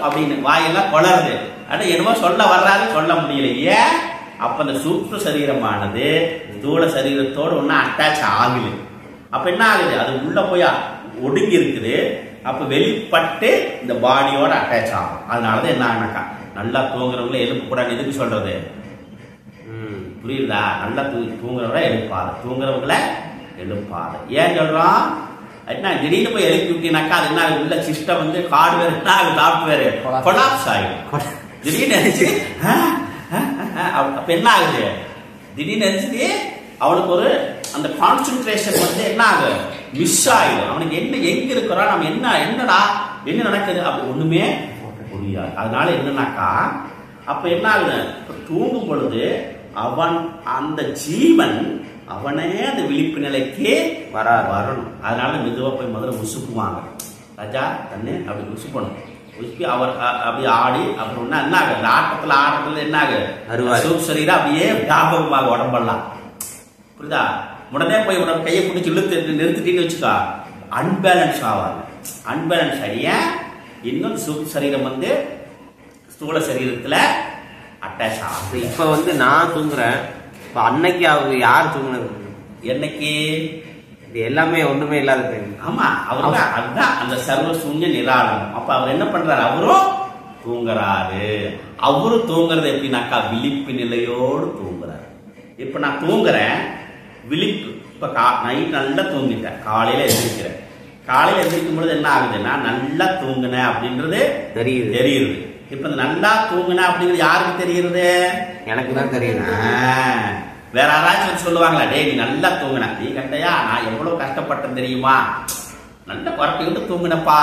அப்படின்னு வாயெல்லாம் கொளருது. ஆனா என்னமோ சொல்ல வர்றாரு, சொல்ல முடியல. ஏன்? அப்ப அந்த சூக்ஷ்ம சரீரமானது ஸ்தூல சரீரத்தோடு ஒன்னும் அட்டாச் ஆகல. அப்ப என்ன ஆகுது? அது உள்ள போய் ஒடுங்கி இருக்குது. அப்ப வெளிப்பட்டு இந்த பாடியோட அட்டாச் ஆகும். அதனாலதான் என்ன ஆகுனாக்கா நல்லா தூங்குறவங்கள எழுப்ப கூடாது. எதுக்கு சொல்றது? புரியுதா? நல்லா தூங்குறவங்கள எழுப்பாது, தூங்குறவங்களை எழுப்பாது. ஏன் சொல்றோம்? என்ன திடீர்னு போய் எழுப்பி விட்டீங்கன்னாக்கா அது என்ன உள்ள சிஸ்டம் வந்து ஹார்ட்வேர் என்ன ஆகுது? சாஃப்ட்வேர் கொலாப்ஸ் ஆகிடும். திடீர்னு நினைச்சு அப்ப என்ன ஆகுது? திடீர்னு நினைச்சு அவனுக்கு ஒரு அந்த கான்சென்ட்ரேஷன் வந்து என்ன ஆகுது? மிஸ் ஆயிடும். அவனுக்கு என்ன எங்க இருக்கிறோம், நம்ம என்னடா என்ன நடக்குது அப்படி ஒண்ணுமே புரியாது. அதனால என்னன்னாக்கா அப்ப என்ன ஆகுது? தூங்கும் பொழுது அவன் அந்த ஜீவன் அவனே அந்த விழிப்பு நிலைக்கு வரணும். அதனால மெதுவா போய் முதல்ல உசுப்புவாங்க. ராஜா தண்ணி அப்படி உசுப்பணும். உசுப்பி அவர் அப்படி ஆடி அப்புறம் என்ன ஆகுது? ஆட்டத்துல என்ன ஆகுது? சரீரம் அப்படியே வியாபகமாக உடம்பெல்லாம். புரியுதா? உடனே போய் உடம்பு கையை பிடிச்சி இழுத்து நிறுத்திட்டு வச்சுக்கா அன்பேலன்ஸ் ஆவாங்க. அன்பேலன்ஸ் ஆகிய இன்னும் சரீரம் வந்து ஸ்தூல சரீரத்துல அட்டாச் ஆகும். இப்ப வந்து நான் தூங்குறேன். இப்ப அன்னைக்கு அவங்க யார் தூங்குனது? என்னைக்கு இது எல்லாமே ஒண்ணுமே இல்லாத. ஆமா, அவரு அதுதான் அந்த சர்வசூன்ய நிராளம். அப்ப அவர் என்ன பண்றாரு? அவரும் தூங்குறாரு. அவரு தூங்குறது எப்படின்னாக்கா விழிப்பு நிலையோடு தூங்குறாரு. இப்ப நான் தூங்குறேன், விழிப்பு. இப்ப நைட் நல்லா தூங்கிட்டேன், காலையில எந்திரிக்கிறேன். காலையில எந்திரிக்கும் பொழுது என்ன ஆகுதுன்னா நல்லா தூங்குனேன் அப்படின்றது தெரியுது. இப்ப நல்லா தூங்குனேன் அப்படிங்கிறது யாருக்கு தெரியுது? எனக்கு தான் தெரியுது. வேற யாராச்சும் சொல்லுவாங்களா? டே நீ நல்லா தூங்குன, நீ கண்டையா நான் எவ்வளவு கஷ்டப்பட்டேன் தெரியுமா, நல்லா குறைக்கிட்டு தூங்குனப்பா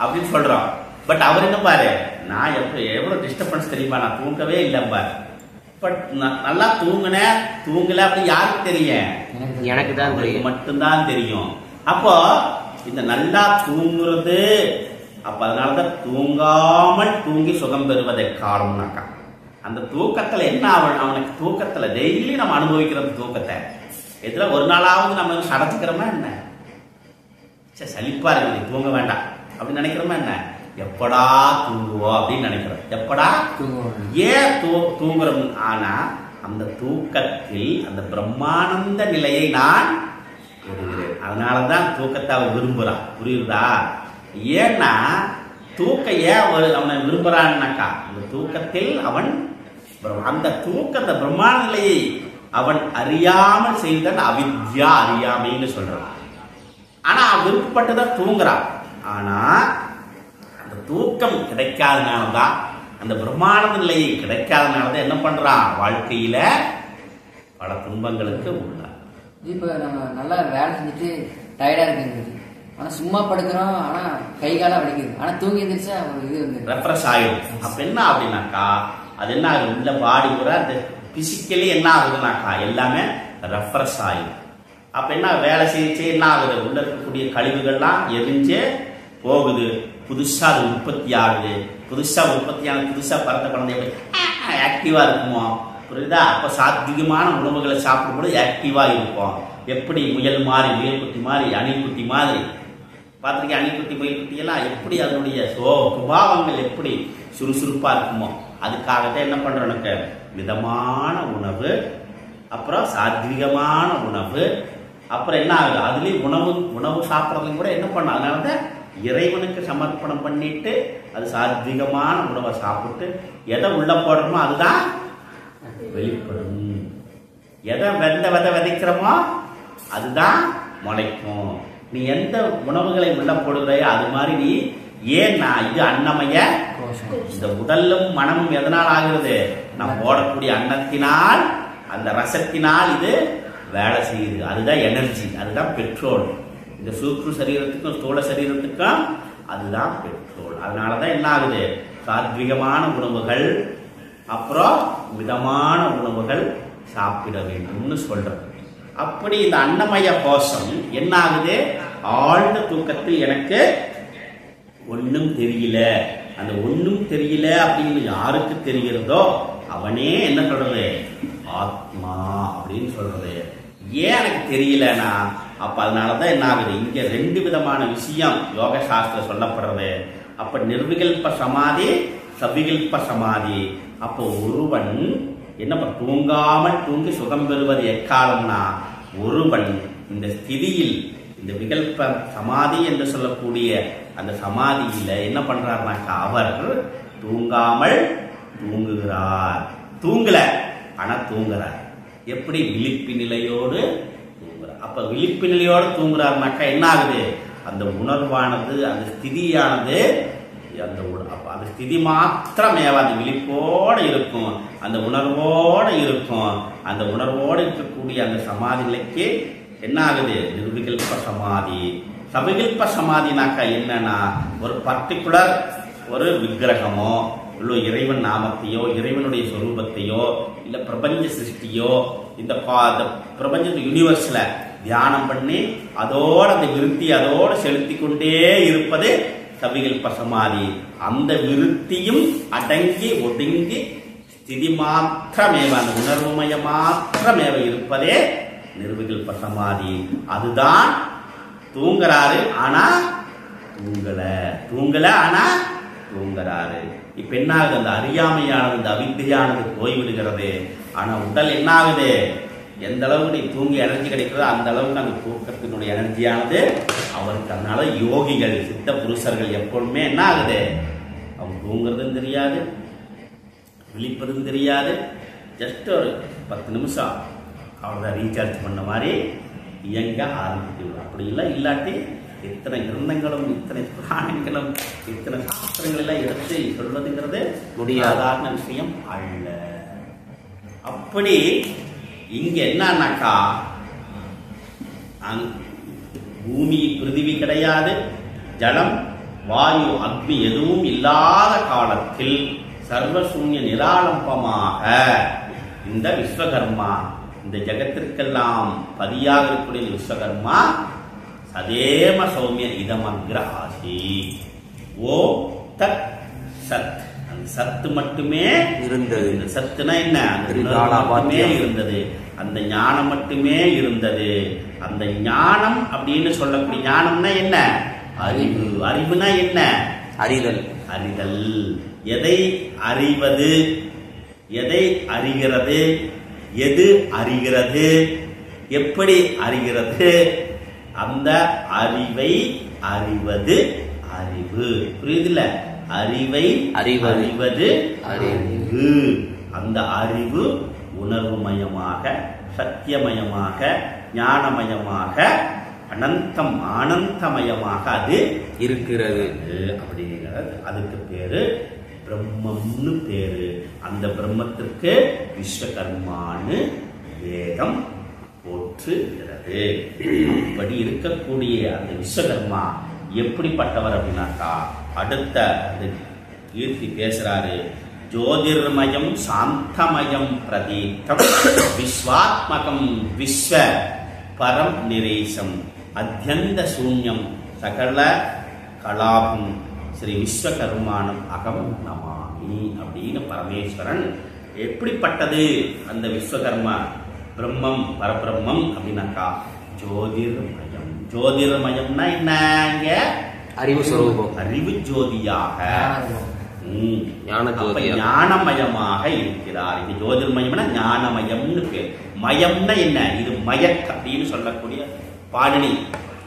அப்படின்னு சொல்றோம். பட் அவர் என்ன பாரு, நான் எவ்வளவு டிஸ்டர்பன்ஸ் தெரியுமா, நான் தூங்கவே இல்லை பாரு. பட் நல்லா தூங்கல அப்படி யாருக்கு தெரியும்? எனக்கு தான் தெரியும், மட்டும்தான் தெரியும். அப்போ இந்த நல்லா தூங்குறது, அப்ப அதனாலதான் தூங்காமல் தூங்கி சுகம் பெறுவதை காணும்னாக்கா அந்த தூக்கத்துல என்ன அவனுக்கு தூக்கத்துல டெய்லி நம்ம அனுபவிக்கிறது தூக்கத்தை இதுல ஒரு நாளாவது நம்ம சடைச்சுக்கிறோமா என்ன? சலிப்பா இருக்கு தூங்க வேண்டாம் அப்படின்னு நினைக்கிறோமா என்ன? எப்படா தூங்குவோம் அப்படின்னு நினைக்கிறோம். எப்படா ஏன் தூங்குறோம்? ஆனா அந்த தூக்கத்தில் அந்த பிரம்மானந்த நிலையை நான் விரும்புகிறேன். அதனாலதான் தூக்கத்தை அவர் விரும்புறான். புரியுதா? ஏன்னா தூக்கம் ஏன் அவனை விரும்புறான்னாக்கா அந்த தூக்கத்தில் அவன் அந்த தூக்கத்தை பிரம்மாண்ட நிலையை அவன் அறியாமல் செய்தான் அவித்யா அறியாமைன்னு சொல்றான். ஆனா விருப்பப்பட்டுதான் தூங்குறான். ஆனா அந்த தூக்கம் கிடைக்காதனாலதான் அந்த பிரம்மாண்ட நிலையை கிடைக்காதனாலதான் என்ன பண்றான் வாழ்க்கையில பல துன்பங்களுக்கு உள்ளான். இப்ப நம்ம நல்லா வேலை செஞ்சுட்டு டயர்டா இருக்கு, ஆனா சும்மா படுக்கிறோம், ஆனா கை காலம் வலிக்குது, ஆனா தூங்கி எந்திரிச்சா ஒரு இது வந்து ரெஃப்ரெஷ் ஆயிடும். அப்ப என்ன அப்படின்னாக்கா அது என்ன ஆகுது, உள்ள பாடி கூட அந்த பிசிக்கலி என்ன ஆகுதுனாக்கா எல்லாமே ரெஃப்ரெஷ் ஆயிடும். அப்ப என்ன வேலை செய்ய என்ன ஆகுது, உள்ள இருக்கக்கூடிய கழிவுகள்லாம் எரிஞ்சு போகுது, புதுசா அது உற்பத்தி ஆகுது. புதுசா உற்பத்தியான புதுசா பிறந்த குழந்தை எப்படி ஆக்டிவா இருக்குமோ புரியுதா? அப்ப சாத்விகமான உணவுகளை சாப்பிடும்போது ஆக்டிவா இருக்கும். எப்படி முயல் மாதிரி, முயல்குட்டி மாதிரி, அணில்குட்டி மாதிரி பார்த்துருக்கேன். அணில்குட்டி முயல்குட்டி எல்லாம் எப்படி அதனுடைய சுபாவங்கள் எப்படி சுறுசுறுப்பா இருக்குமோ அதுக்காகத்தான் என்ன பண்றோம், எனக்கு மிதமான உணவு, அப்புறம் சாத்விகமான உணவு, அப்புறம் என்ன ஆகுது அதுலயும் உணவு சாப்பிட்றதும் கூட என்ன பண்ண, அதனாலதான் இறைவனுக்கு சமர்ப்பணம் பண்ணிட்டு அது சாத்விகமான உணவை சாப்பிட்டு எதை உள்ள போடுறோமோ அதுதான் வெளிப்படும். எதை விதை விதைக்கிறோமோ அதுதான் முளைக்கும். நீ எந்த உணவுகளை உள்ள போடுறையோ அது மாதிரி நீ ஏன்னா இது அன்னமய இந்த உடலும் மனமும் எதனால் ஆகிறது, நாம் போடக்கூடிய அன்னத்தினால் அந்த ரசத்தினால் இது வேலை செய்யுது. அதுதான் எனர்ஜி, அதுதான் பெட்ரோல். இந்த சூக்ஷ்ம சரீரத்துக்கும் ஸ்தூல சரீரத்துக்கும் அதுதான் பெட்ரோல். அதனாலதான் என்ன ஆகுது, சாத்விகமான உணவுகள் அப்புறம் மிதமான உணவுகள் சாப்பிட வேண்டும்னு சொல்றது. அப்படி இந்த அன்னமய கோஷம் என்ன ஆகுது, ஆழ்ந்த தூக்கத்தில் எனக்கு ஒன்னும் தெரியல, அந்த ஒன்னும் தெரியல அப்படின்னு யாருக்கு தெரிகிறதோ அவனே என்ன சொல்றது, ஆத்மா அப்படின்னு சொல்றது. ஏன் எனக்கு தெரியலனா அப்ப அதனாலதான் என்ன ஆகுது, இங்க ரெண்டு விதமான விஷயம் யோக சாஸ்திரம் சொல்லப்படுறது. அப்ப நிர்விகல்ப சமாதி, சவிகல்ப சமாதி. அப்போ ஒருவன் என்ன தூங்காமல் தூங்கி சுகம் பெறுவது எக்காலம்னா, ஒருவன் இந்த ஸ்திதியில் இந்த விகல்ப சமாதி என்று சொல்லக்கூடிய அந்த சமாதியில என்ன பண்றாருனாக்கா அவர் தூங்காமல் தூங்குகிறார். தூங்கல ஆனா தூங்குறார். எப்படி, விழிப்பு நிலையோடு தூங்குறார். அப்ப விழிப்பு நிலையோடு தூங்குறாருனாக்கா என்ன ஆகுது, அந்த உணர்வானது அந்த ஸ்திதியானது அந்த ஸ்திதி மாத்திரமே அந்த விழிப்போடு இருக்கும், அந்த உணர்வோடு இருக்கும். அந்த உணர்வோடு இருக்கக்கூடிய அந்த சமாதி நிலைக்கு என்ன ஆகுது, நிர்விகல்ப சமாதி. சவிகல்ப சமாதினாக்கா என்னன்னா, ஒரு பர்டிகுலர் ஒரு விக்கிரகமோ இல்ல இறைவன் நாமத்தையோ இறைவனுடைய சொரூபத்தையோ இல்ல பிரபஞ்ச சிருஷ்டியோ இந்த பிரபஞ்ச யூனிவர்ஸ்ல தியானம் பண்ணி அதோட அந்த விருத்தி அதோடு செலுத்தி கொண்டே இருப்பது சவிகல்ப சமாதி. அந்த விருத்தியும் அடங்கி ஒடுங்கி ஸ்திதி மாத்திரமேவ அந்த உணர்வுமய மாத்திரமேவ இருப்பதே நிர்விகல்ப சமாதி. அதுதான் தூங்குறாரு ஆனா தூங்கல ஆனா தூங்குறாரு. இப்ப என்ன ஆகுது, அந்த அறியாமையானது அந்த அவித்தையானது போய்விடுகிறது. ஆனா உடல் என்ன ஆகுது, எந்த அளவுக்கு நீ தூங்கி எனர்ஜி கிடைக்கிறதோ அந்த அளவுக்கு அந்த தூக்கத்தினுடைய எனர்ஜியானது அவருக்கு. அதனால யோகிகள் சித்த புருஷர்கள் எப்பொழுதுமே என்ன ஆகுது, அவங்க தூங்குறதும் தெரியாது விழிப்பதும் தெரியாது. ஜஸ்ட் ஒரு 10 நிமிஷம் அவர்தான் ரீசார்ஜ் பண்ண மாதிரி இயங்க ஆரம்பித்து. அப்படி இல்லை இல்லாட்டி இத்தனை கிரந்தங்களும் இத்தனை புராணங்களும் இத்தனை சாஸ்திரங்கள் எல்லாம் எடுத்து சொல்வதுங்கிறது சாதாரண விஷயம் அல்ல. அப்படி இங்க என்னன்னாக்கா பூமி பிருத்திவி கிடையாது, ஜலம் வாயு அக்னி எதுவும் இல்லாத காலத்தில் சர்வசூன்ய நிராலம்பமாக இந்த விஸ்வகர்மா இந்த ஜகத்திற்கெல்லாம் பதியாக இருக்கக்கூடிய விஸ்வகர்மா சதேம சௌமிய இதமக்ர ஆசி. ஓ தத் சத், அந்த சத்து மட்டுமே இருந்தது. சத்துனா என்ன, மட்டுமே இருந்தது. அந்த ஞானம் மட்டுமே இருந்தது. அந்த ஞானம் அப்படின்னு சொல்லக்கூடிய ஞானம்னா என்ன, அறிவு. அறிவுனா என்ன, அறிதல். அறிதல் எதை அறிவது, எதை அறிகிறது, எது அறிகிறது, எப்படி அறிகிறது, அந்த அறிவை அறிவது அறிவு. புரியுதுல்ல? அறிவை அறிவது அறிவு. அந்த அறிவு உணர்வுமயமாக, சத்தியமயமாக, ஞானமயமாக, அனந்தம் ஆனந்தமயமாக அது இருக்கிறது அப்படிங்கிறது. அதுக்கு பேரு பிரம்மம்னு பேரு. அந்த பிரம்மத்திற்கு விஸ்வகர்மான்னு வேதம் போற்றுகிறது. அப்படி இருக்கக்கூடிய அந்த விஸ்வகர்மா எப்படிப்பட்டவர் அப்படின்னாக்கா, அடுத்த கீர்த்தி பேசுறாரு. ஜோதிர்மயம் சாந்தமயம் பிரதீப்தம் விஸ்வாத்மகம் விஸ்வ பரம் நிரேசம் அத்யந்த சூன்யம் சகல கலாபம் ஸ்ரீ விஸ்வகர்மானம் அகம் நமாமி அப்படின்னு பரமேஸ்வரன் எப்படிப்பட்டது அந்த விஸ்வகர்மா பிரம்மம் பரபிரம்மம் அப்படின்னாக்கா ஜோதிர்மயம். ஜோதிர்மயம்னா என்ன? இங்க அறிவு ஸ்வரூபம், அறிவு ஜோதியாக ஞானமயமாக இருக்கிறார். இது ஜோதிர்மயம்னா ஞானமயம்னு பேர். மயம்னா என்ன? இது மயக் அப்படின்னு சொல்லக்கூடிய பாணினி.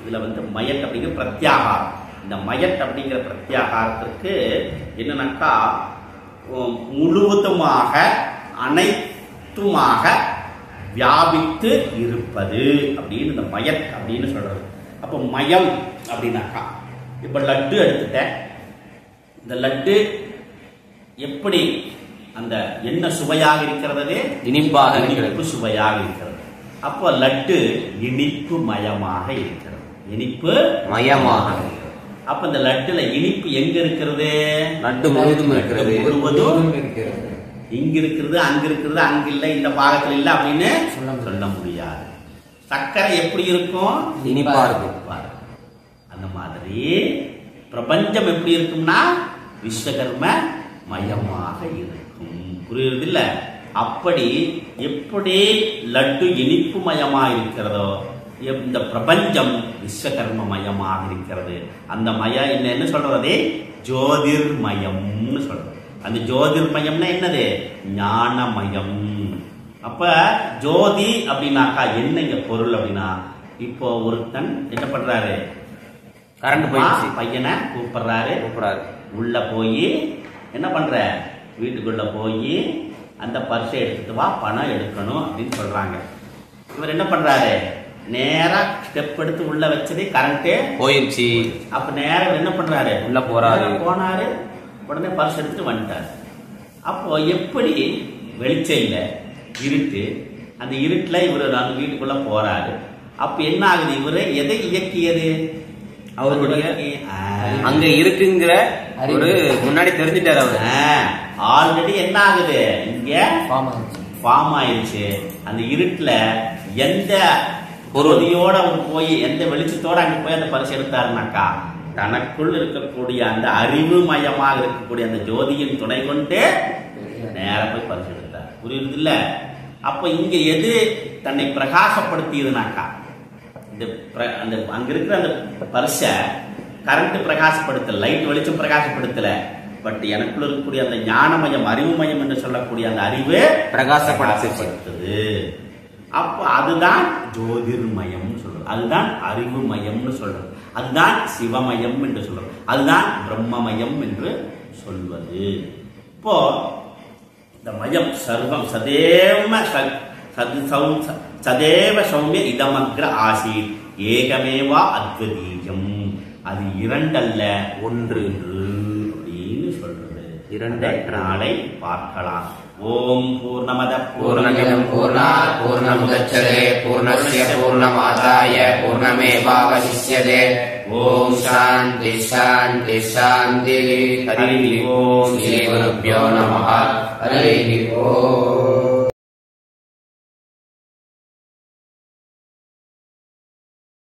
இதுல மயக் அப்படிங்கிற பிரத்யாகாரம். இந்த மயக் அப்படிங்கிற பிரத்யாகாரத்திற்கு என்னன்னாக்கா முழுவதுமாக அனைத்துமாக வியாபித்து இருப்பது அப்படின்னு இந்த மயக் அப்படின்னு சொல்றது. அப்ப மயம் அப்படின்னாக்கா இப்ப லட்டு எடுத்துட்டேன். இந்த லட்டு எப்படி அந்த என்ன சுவையாக இருக்கிறது? இனிப்பு சுவையாக இருக்கிறது. அப்போ லட்டு இனிப்பு மயமாக இருக்கிறது. இனிப்பு மயமாக. அப்ப இந்த லட்டுல இனிப்பு எங்க இருக்கிறது? லட்டு முழுவதும் இருக்கிறது. முழுவதும் இருக்கிறது. இங்க இருக்கிறது, அங்க இருக்கிறது, அங்க இல்ல, இந்த பாகத்துல இல்ல அப்படின்னு சொல்ல முடியாது. சர்க்கரை எப்படி இருக்கும்? இனிப்பா இருக்கும். அந்த மாதிரி பிரபஞ்சம் எப்படி இருக்கும்னா விஸ்வகர்ம மயமாக இருக்கும். புரியுறது இல்ல? அப்படி எப்படி லட்டு இனிப்பு மயமா இருக்கிறதோ இந்த பிரபஞ்சம் விஸ்வகர்ம மயமாக இருக்கிறது. அந்த மய என்ன சொல்றது? ஜோதிர்மயம்னு சொல்றது. அந்த ஜோதிர்மயம்னா என்னது? ஞானமயம். அப்ப ஜோதி அப்படின்னாக்கா என்ன இங்க பொருள் அப்படின்னா, இப்போ ஒருத்தன் என்ன பண்றாரு? கரண்ட் பையனை கூப்பிடுறாரு. உள்ள போய் என்ன பண்ற? வீட்டுக்குள்ள போய் அந்த பர்ஸை எடுத்துட்டு வா, பணம் எடுக்கணும் அப்படின்னு சொல்றாங்க. இவர் என்ன பண்றாரு? நேரா ஸ்டெப் எடுத்து உள்ள வச்சதே கரண்டே போயிடுச்சு. அப்ப நேரம் என்ன பண்றாரு? உள்ள போனாரு. உடனே பர்ஸ் எடுத்துட்டு வந்துட்டாரு. அப்போ எப்படி வெளிச்சம் இல்ல, இருட்டு. அந்த இருட்டுல இவரு அந்த வீட்டுக்குள்ள போறாரு. அப்ப என்ன ஆகுது? இவரு எதை இயக்கியது? அவருடைய அங்க இருக்குங்கிற ஒரு முன்னாடி தெரிஞ்சுட்டாரு. அவரு ஆல்ரெடி என்ன ஆகுது? இங்க ஃபார்ம் ஆயிடுச்சு. அந்த இருட்டுல எந்த பொருளியோட அவர் போய் எந்த வெளிச்சத்தோட அங்க போய் அந்த பரிசு எடுத்தாருனாக்கா தனக்குள் இருக்கக்கூடிய அந்த அறிவு மயமாக இருக்கக்கூடிய அந்த ஜோதியின் துணை கொண்டு நேர போய் பரிசு எடுத்தார். புரியுது இல்ல? அப்ப இங்க எது தன்னை பிரகாசப்படுத்தியதுனாக்கா அந்த அங்க இருக்கிற அந்த பரிச கரண்ட் பிரகாசப்படுத்தல, லைட் வெளிச்சம் பிரகாசப்படுத்தல. பட் எனக்குள்ள இருக்கக்கூடிய அந்த ஞானமயம் அறிவுமயம் என்று சொல்லக்கூடிய அந்த அறிவு பிரகாசப்படுத்துது. அப்ப அதுதான் ஜோதிர்மயம் சொல்றது. அதுதான் அறிவுமயம்னு சொல்றது. அதுதான் சிவமயம் என்று சொல்றது. அதுதான் பிரம்மமயம் என்று சொல்வது. இப்போ இந்த மயம் சர்வம் சதேவ சௌமிய இதமக்ர ஆசீத் ஏகமேவா அத்வதீயம். அது இரண்டல்ல ஒன்று அப்படின்னு சொல்றது. இரண்டை நாளை பார்க்கலாம். ஓம் பூர்ணமத பூர்ணமிதம் பூர்ணாத் பூர்ணமுதச்யதே பூர்ணஸ்ய பூர்ணமாதாய பூர்ணமேவாவசிஷ்யதே. ஓம் சாந்தி சாந்தி சாந்தி. ஹரி ஓம் ஸ்ரீ குருப்யோ நமः. ஹரி ஓம்.